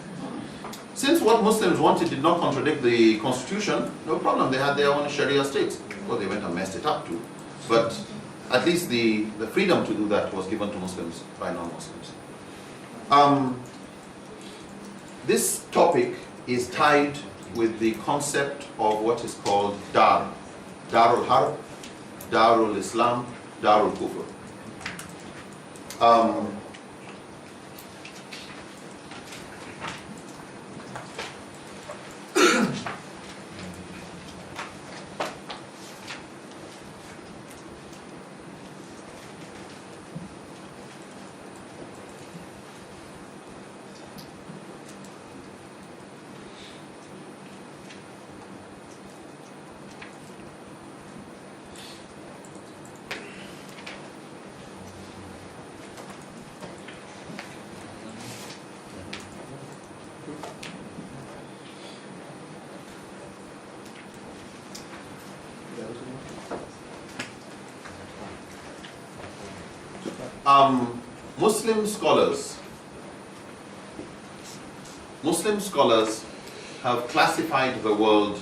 since what Muslims wanted did not contradict the constitution, no problem, they had their own Sharia states. Well, they went and messed it up too. But at least the freedom to do that was given to Muslims by non-Muslims. This topic is tied with the concept of what is called Darul Harb, Darul Islam, Darul Kufr. Muslim scholars have classified the world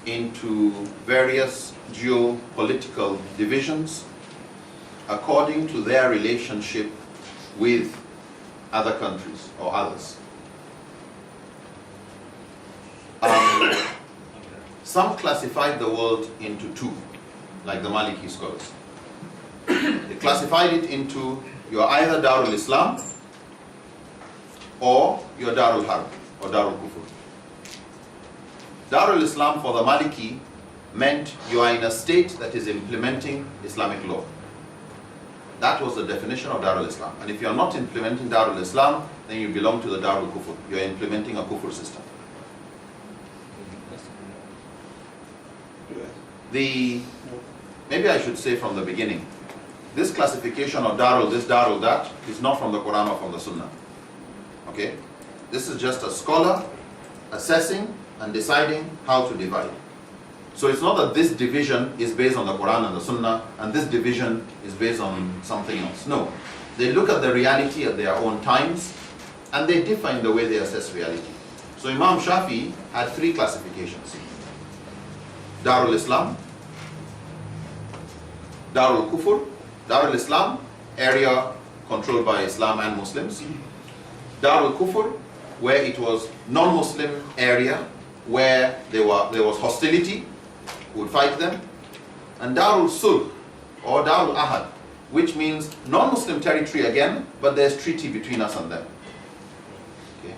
into various geopolitical divisions according to their relationship with other countries or others. Some classified the world into two, like the Maliki scholars. They classified it into you're either Darul Islam or you're Darul Harb or Darul Kufr. Darul Islam for the Maliki meant you are in a state that is implementing Islamic law. That was the definition of Darul Islam. And if you are not implementing Darul Islam, then you belong to the Darul Kufr. You are implementing a Kufr system. Maybe I should say from the beginning, this classification of Darul this, Darul that, is not from the Quran or from the Sunnah. Okay? This is just a scholar assessing and deciding how to divide. So it's not that this division is based on the Quran and the Sunnah and this division is based on something else. No. They look at the reality at their own times and they differ in the way they assess reality. So Imam Shafi had three classifications. Darul Islam, Darul Kufr, Darul Islam, area controlled by Islam and Muslims. Darul Kufr, where it was non-Muslim area, where there was hostility, would fight them. And Darul Sulh, or Darul Ahad, which means non-Muslim territory again, but there's treaty between us and them. Okay?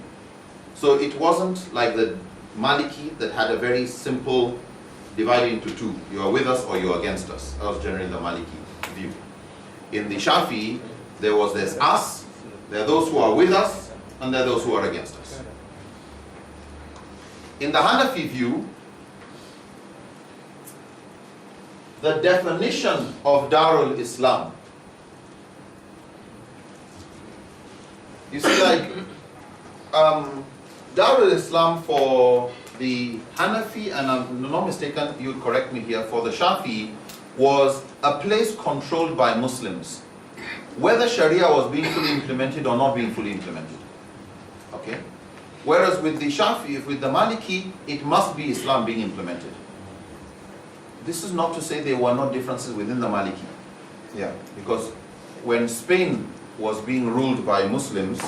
So it wasn't like the Maliki that had a very simple divided into two. You are with us or you are against us. That was generally the Maliki view. In the Shafi'i, there's us, there are those who are with us, and there are those who are against us. In the Hanafi view, the definition of Darul Islam, you see, like Darul Islam for the Hanafi, and I'm not mistaken, you correct me here, for the Shafi'i, was a place controlled by Muslims, whether Sharia was being fully implemented or not being fully implemented. Okay? Whereas with the Shafi'i, with the Maliki, it must be Islam being implemented. This is not to say there were not differences within the Maliki. Yeah, because when Spain was being ruled by Muslims,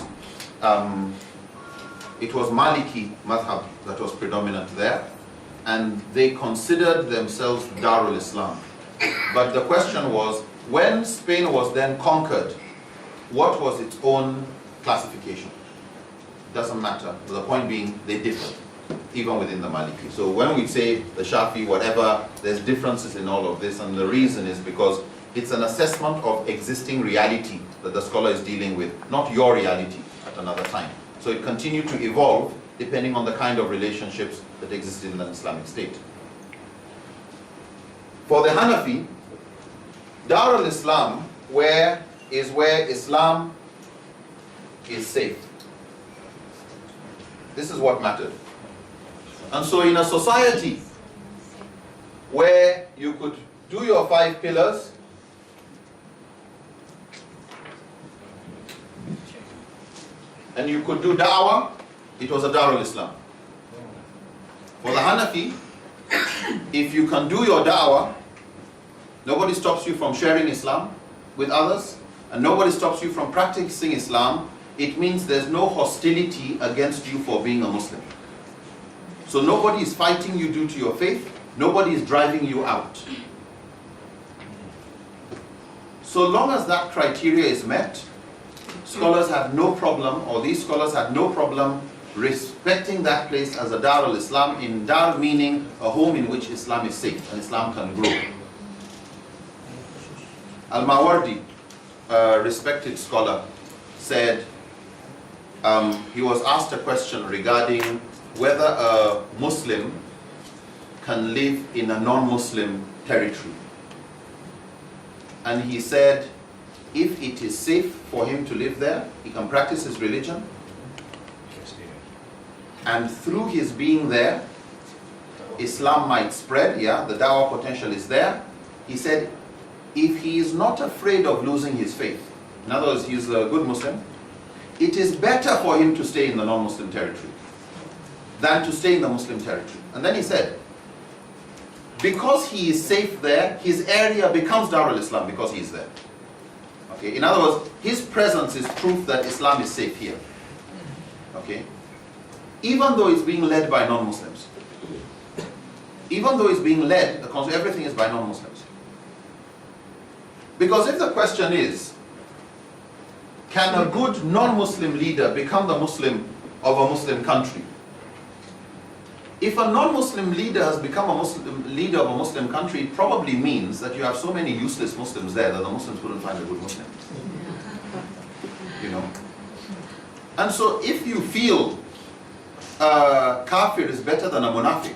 it was Maliki madhab that was predominant there, and they considered themselves Darul Islam. But the question was, when Spain was then conquered, what was its own classification? Doesn't matter. The point being, they differed, even within the Maliki. So when we say the Shafi, whatever, there's differences in all of this, and the reason is because it's an assessment of existing reality that the scholar is dealing with, not your reality at another time. So it continued to evolve depending on the kind of relationships that existed in an Islamic state. For the Hanafi, Dar al-Islam is where Islam is safe. This is what mattered. And so in a society where you could do your 5 pillars, and you could do da'wah, it was a Darul Islam. For the Hanafi, if you can do your da'wah, nobody stops you from sharing Islam with others, and nobody stops you from practicing Islam, it means there's no hostility against you for being a Muslim. So nobody is fighting you due to your faith, nobody is driving you out. So long as that criteria is met, scholars have no problem, or these scholars had no problem respecting that place as a Dar al-Islam, in Dar meaning a home in which Islam is safe and Islam can grow. Al-Mawardi, a respected scholar, said, he was asked a question regarding whether a Muslim can live in a non-Muslim territory. And he said, if it is safe for him to live there, he can practice his religion, and through his being there, Islam might spread, the dawah potential is there. He said, if he is not afraid of losing his faith, in other words, he is a good Muslim, it is better for him to stay in the non-Muslim territory than to stay in the Muslim territory. And then he said, because he is safe there, his area becomes Darul Islam because he is there. Okay, in other words, his presence is proof that Islam is safe here. Okay, even though it's being led by non-Muslims, even though it's being led, everything is by non-Muslims. Because if the question is, can a good non-Muslim leader become the Muslim of a Muslim country? If a non-Muslim leader has become a Muslim leader of a Muslim country, it probably means that you have so many useless Muslims there that the Muslims couldn't find a good Muslim. You know? And so if you feel kafir is better than a munafiq,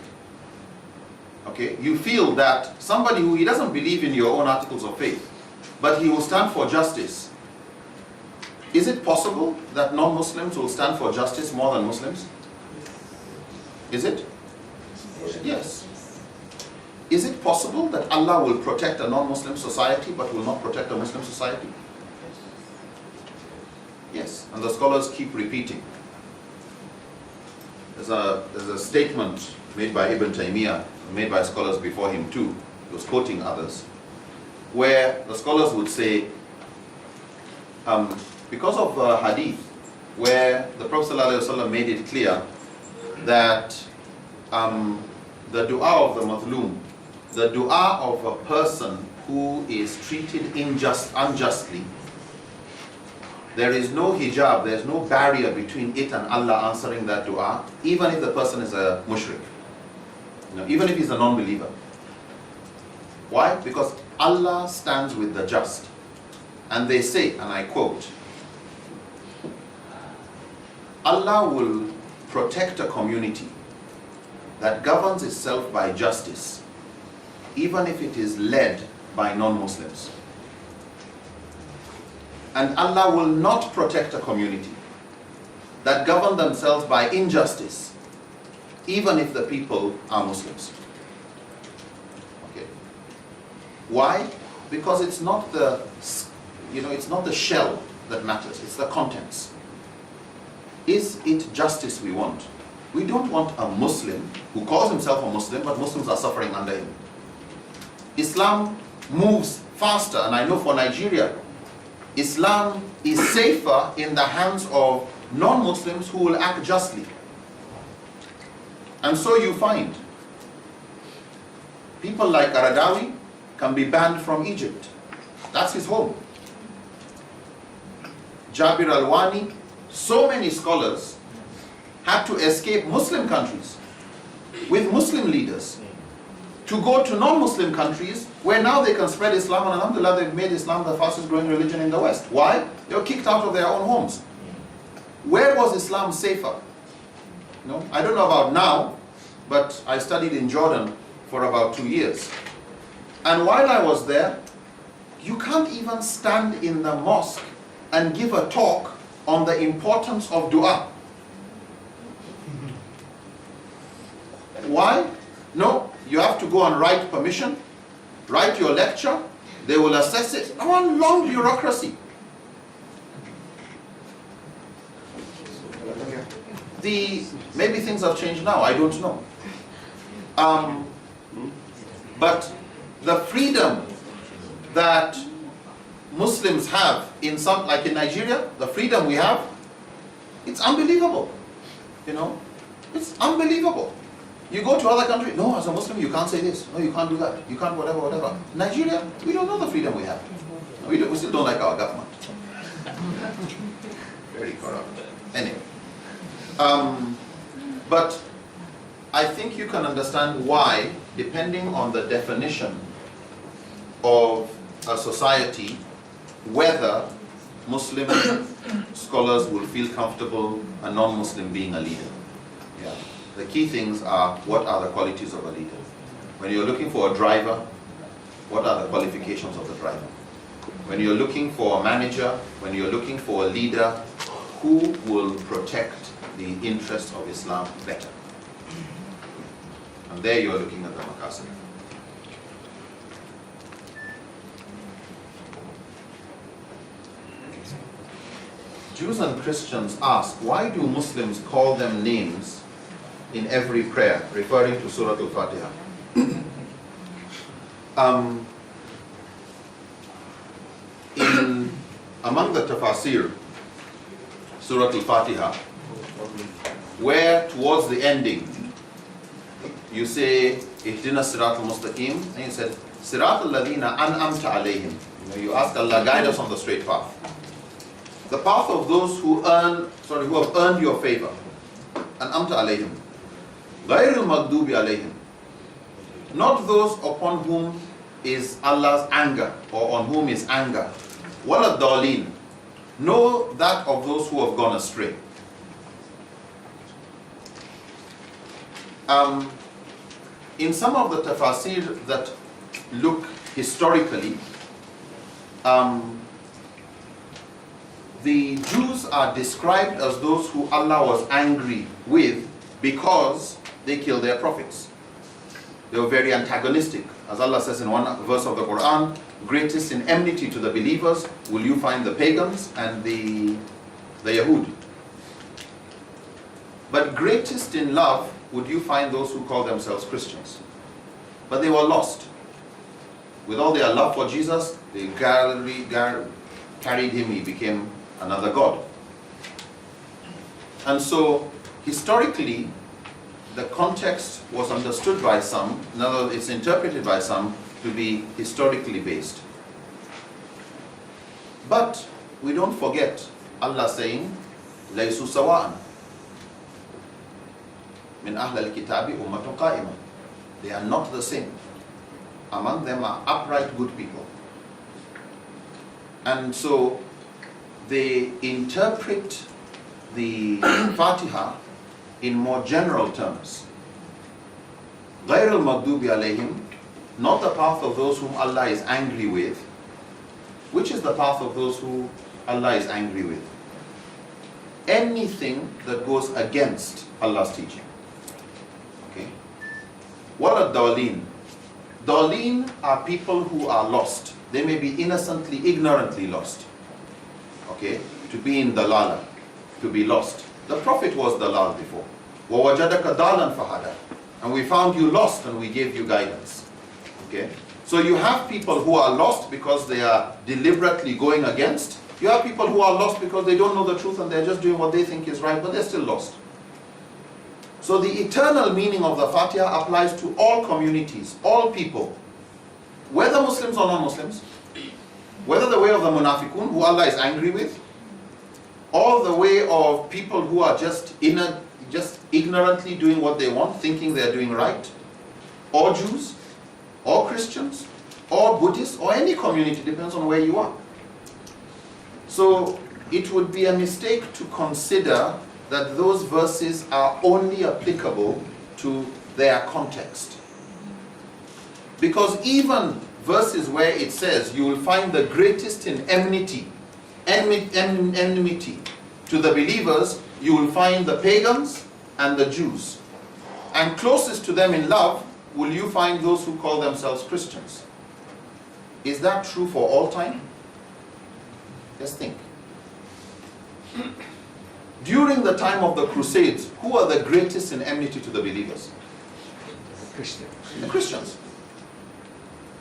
okay, you feel that somebody who, he doesn't believe in your own articles of faith, but he will stand for justice. Is it possible that non-Muslims will stand for justice more than Muslims? Is it? Yes. Is it possible that Allah will protect a non-Muslim society but will not protect a Muslim society? Yes. And the scholars keep repeating. There's a statement made by Ibn Taymiyyah, made by scholars before him too, he was quoting others, where the scholars would say, because of hadith, where the Prophet ﷺ made it clear that the dua of the mazloom, the dua of a person who is treated unjustly, there is no hijab, there is no barrier between it and Allah answering that dua, even if the person is a mushrik, even if he's a non-believer. Why? Because Allah stands with the just. And they say, and I quote, Allah will protect a community that governs itself by justice, even if it is led by non-Muslims. And Allah will not protect a community that govern themselves by injustice, even if the people are Muslims. Okay. Why? Because it's not the, it's not the shell that matters, it's the contents. Is it justice we want? We don't want a Muslim who calls himself a Muslim, but Muslims are suffering under him. Islam moves faster, and I know for Nigeria, Islam is safer in the hands of non-Muslims who will act justly. And so you find people like Aradawi can be banned from Egypt. That's his home. Jabir al-Wani, so many scholars had to escape Muslim countries with Muslim leaders to go to non-Muslim countries where now they can spread Islam, and alhamdulillah they've made Islam the fastest growing religion in the West. Why? They were kicked out of their own homes. Where was Islam safer? I don't know about now, but I studied in Jordan for about 2 years. And while I was there, you can't even stand in the mosque and give a talk on the importance of dua. Why? No, you have to go and write permission, write your lecture, they will assess it. One long bureaucracy. Maybe things have changed now, I don't know. But the freedom that Muslims have in some, like in Nigeria, the freedom we have, it's unbelievable. You know, it's unbelievable. You go to other countries, no, as a Muslim you can't say this, no, you can't do that, you can't whatever, whatever. Nigeria, we don't know the freedom we have. We still don't like our government. Very corrupt. Anyway. But I think you can understand why, depending on the definition of a society, whether Muslim scholars will feel comfortable a non-Muslim being a leader. Yeah. The key things are, what are the qualities of a leader? When you're looking for a driver, what are the qualifications of the driver? When you're looking for a manager, when you're looking for a leader, who will protect the interests of Islam better? And there you're looking at the maqasid. Jews and Christians ask, why do Muslims call them names in every prayer, referring to Surah Al-Fatiha? Among the tafasir, Surah Al-Fatiha, where towards the ending you say Ihdina Sirat al-Mustaqim, and you said Sirat al-Ladina an'amta alayhim. You ask Allah, guide us on the straight path. The path of those who have earned your favor. An'amta alayhim. Ghayril maghdubi alayhim. Not those upon whom is Allah's anger, or on whom is anger. Walad dalin. Know that of those who have gone astray. In some of the tafasir that look historically, the Jews are described as those who Allah was angry with because they killed their prophets. They were very antagonistic. As Allah says in one verse of the Quran, greatest in enmity to the believers will you find the pagans and the Yahud. But greatest in love would you find those who call themselves Christians. But they were lost. With all their love for Jesus, they carried him, he became another god. And so, historically, the context was understood by some, in other words, it's interpreted by some to be historically based. But we don't forget Allah saying, لَيْسُوا سَوَاءً مِنْ أَهْلَ الْكِتَابِ أُمَّةٌ قَائِمَةٌ. They are not the same. Among them are upright good people. And so they interpret the Fatiha in more general terms. غَيْرَ الْمَغْضُوبِ عَلَيْهِمْ, not the path of those whom Allah is angry with. Which is the path of those who Allah is angry with? Anything that goes against Allah's teaching. Okay? What are Dawleen? Dawleen are people who are lost. They may be innocently, ignorantly lost. Okay? To be in dalala, to be lost. The Prophet was dalal before. وَوَجَدَكَ دَالًا فَهَدَى. And we found you lost and we gave you guidance. Okay? So you have people who are lost because they are deliberately going against. You have people who are lost because they don't know the truth and they're just doing what they think is right, but they're still lost. So the eternal meaning of the Fatiha applies to all communities, all people, whether Muslims or non-Muslims, whether the way of the munafiqun, who Allah is angry with, or the way of people who are just ignorantly doing what they want, thinking they're doing right, or Jews, or Christians, or Buddhists, or any community, depends on where you are. So it would be a mistake to consider that those verses are only applicable to their context. Because even verses where it says you will find the greatest in enmity to the believers, you will find the pagans and the Jews. And closest to them in love will you find those who call themselves Christians. Is that true for all time? Just think. During the time of the Crusades, who are the greatest in enmity to the believers? Christian. The Christians.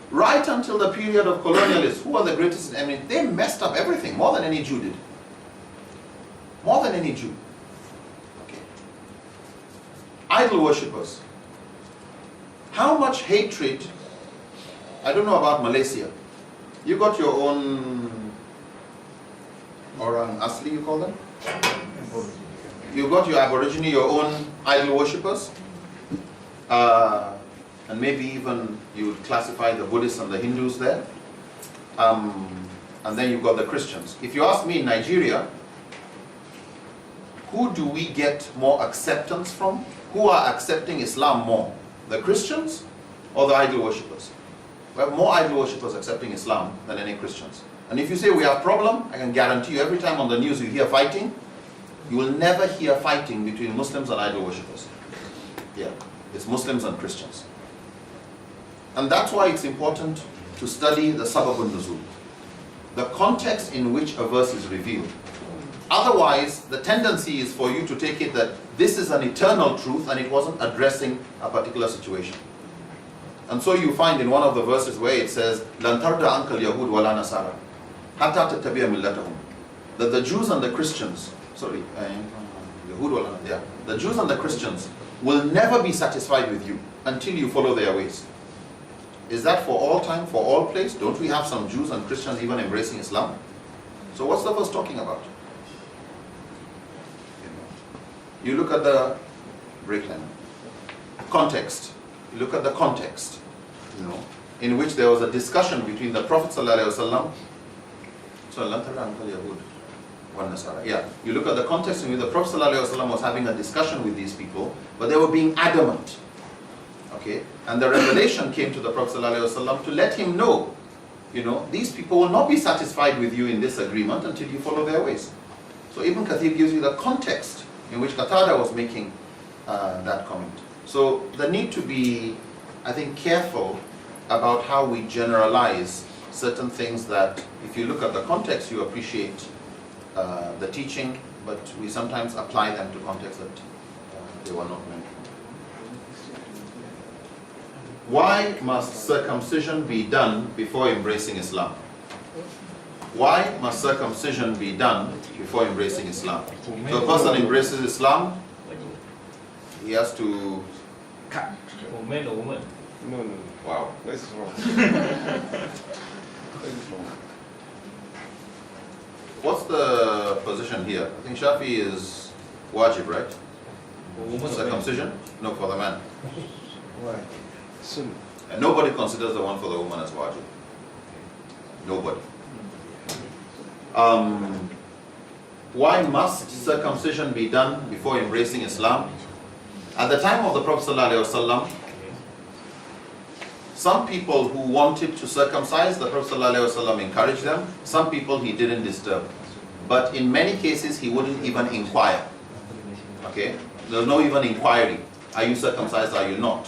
Right until the period of colonialists, who are the greatest in enmity? They messed up everything more than any Jew did. More than any Jew. Okay. Idol worshippers. How much hatred? I don't know about Malaysia. You got your own Orang Asli, you call them? You got your Aborigine, your own idol worshippers? And maybe even you would classify the Buddhists and the Hindus there. And then you've got the Christians. If you ask me in Nigeria, who do we get more acceptance from? Who are accepting Islam more? The Christians or the idol worshippers? We have more idol worshippers accepting Islam than any Christians. And if you say we have a problem, I can guarantee you every time on the news you hear fighting, you will never hear fighting between Muslims and idol worshippers. Yeah, it's Muslims and Christians. And that's why it's important to study the sababun nuzul, the context in which a verse is revealed. Otherwise, the tendency is for you to take it that this is an eternal truth and it wasn't addressing a particular situation. And so you find in one of the verses where it says, لَن تَرْضَ عَنْكَ الْيَهُودُ وَلَا نَصَارَى حَتَّى تَتَّبِعَ مِلَّتَهُم. That the Jews and the Christians, the Jews and the Christians will never be satisfied with you until you follow their ways. Is that for all time, for all place? Don't we have some Jews and Christians even embracing Islam? So what's the verse talking about? You look at the breakdown. Context. You look at the context, in which there was a discussion between the Prophet ﷺ. You look at the context in which the Prophet ﷺ was having a discussion with these people, but they were being adamant. Okay? And the revelation came to the Prophet ﷺ to let him know, these people will not be satisfied with you in this agreement until you follow their ways. So Ibn Kathir gives you the context in which Qatada was making that comment. So the need to be, I think, careful about how we generalize certain things that, if you look at the context, you appreciate the teaching, but we sometimes apply them to contexts that they were not meant for. Why must circumcision be done before embracing Islam? Why must circumcision be done before embracing Islam? So a person embraces Islam, he has to Cut. For men or women? No. Wow, that's wrong. What's the position here? I think Shafi is wajib, right? For women or men? Circumcision? No, for the man. Why? Soon. And nobody considers the one for the woman as wajib. Nobody. Why must circumcision be done before embracing Islam? At the time of the Prophet ﷺ, some people who wanted to circumcise, the Prophet ﷺ encouraged them. Some people he didn't disturb. But in many cases, he wouldn't even inquire. Okay? There was no even inquiry. Are you circumcised? Are you not?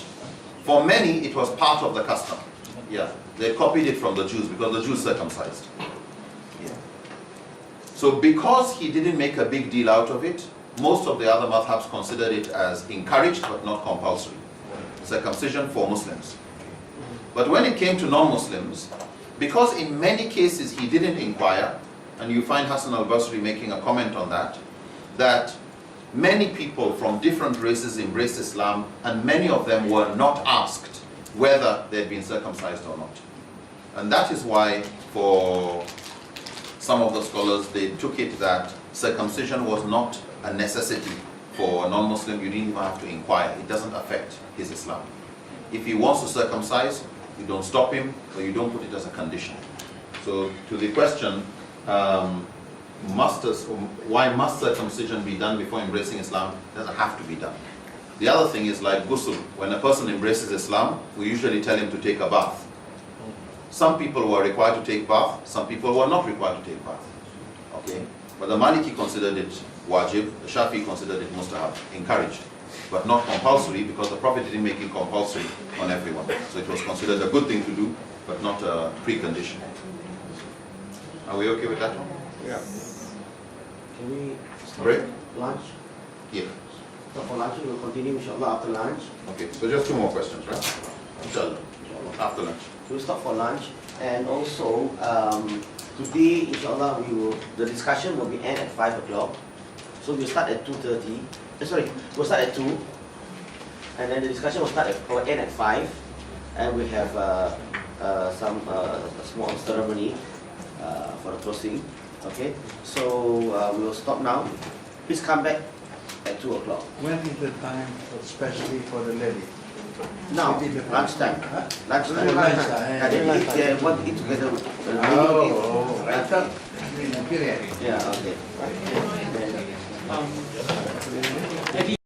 For many, it was part of the custom. Yeah. They copied it from the Jews because the Jews circumcised. Yeah. So because he didn't make a big deal out of it, most of the other madhabs considered it as encouraged but not compulsory. Circumcision for Muslims. But when it came to non-Muslims, because in many cases he didn't inquire, and you find Hassan al-Basri making a comment on that many people from different races embraced Islam, and many of them were not asked whether they'd been circumcised or not. And that is why for some of the scholars, they took it that circumcision was not a necessity for a non-Muslim. You didn't even have to inquire. It doesn't affect his Islam. If he wants to circumcise, you don't stop him, but you don't put it as a condition. So to the question, why must circumcision be done before embracing Islam? It doesn't have to be done. The other thing is like ghusl. When a person embraces Islam, we usually tell him to take a bath. Some people were required to take bath, some people were not required to take bath. Okay? But the Maliki considered it wajib, the Shafi considered it mustahab, encouraged, but not compulsory because the Prophet didn't make it compulsory on everyone. So it was considered a good thing to do, but not a precondition. Are we okay with that one? Yeah. Can we stop Break? lunch? Yeah. Stop for lunch, we'll continue inshallah after lunch. Okay, so just 2 more questions, right? Inshallah. After lunch. We'll stop for lunch, and also today, inshallah, the discussion will be end at 5 o'clock. So we'll start at 2:30. We'll start at 2, and then the discussion will end at 5, and we have some a small ceremony for the closing. Okay, so we will stop now. Please come back at 2 o'clock. When is the time, especially for the lady? Now, Maybe the- lunchtime. Huh? Lunchtime. Lunchtime. And they eat, they want to eat together. Oh, I thought during the period. Yeah, okay. Then,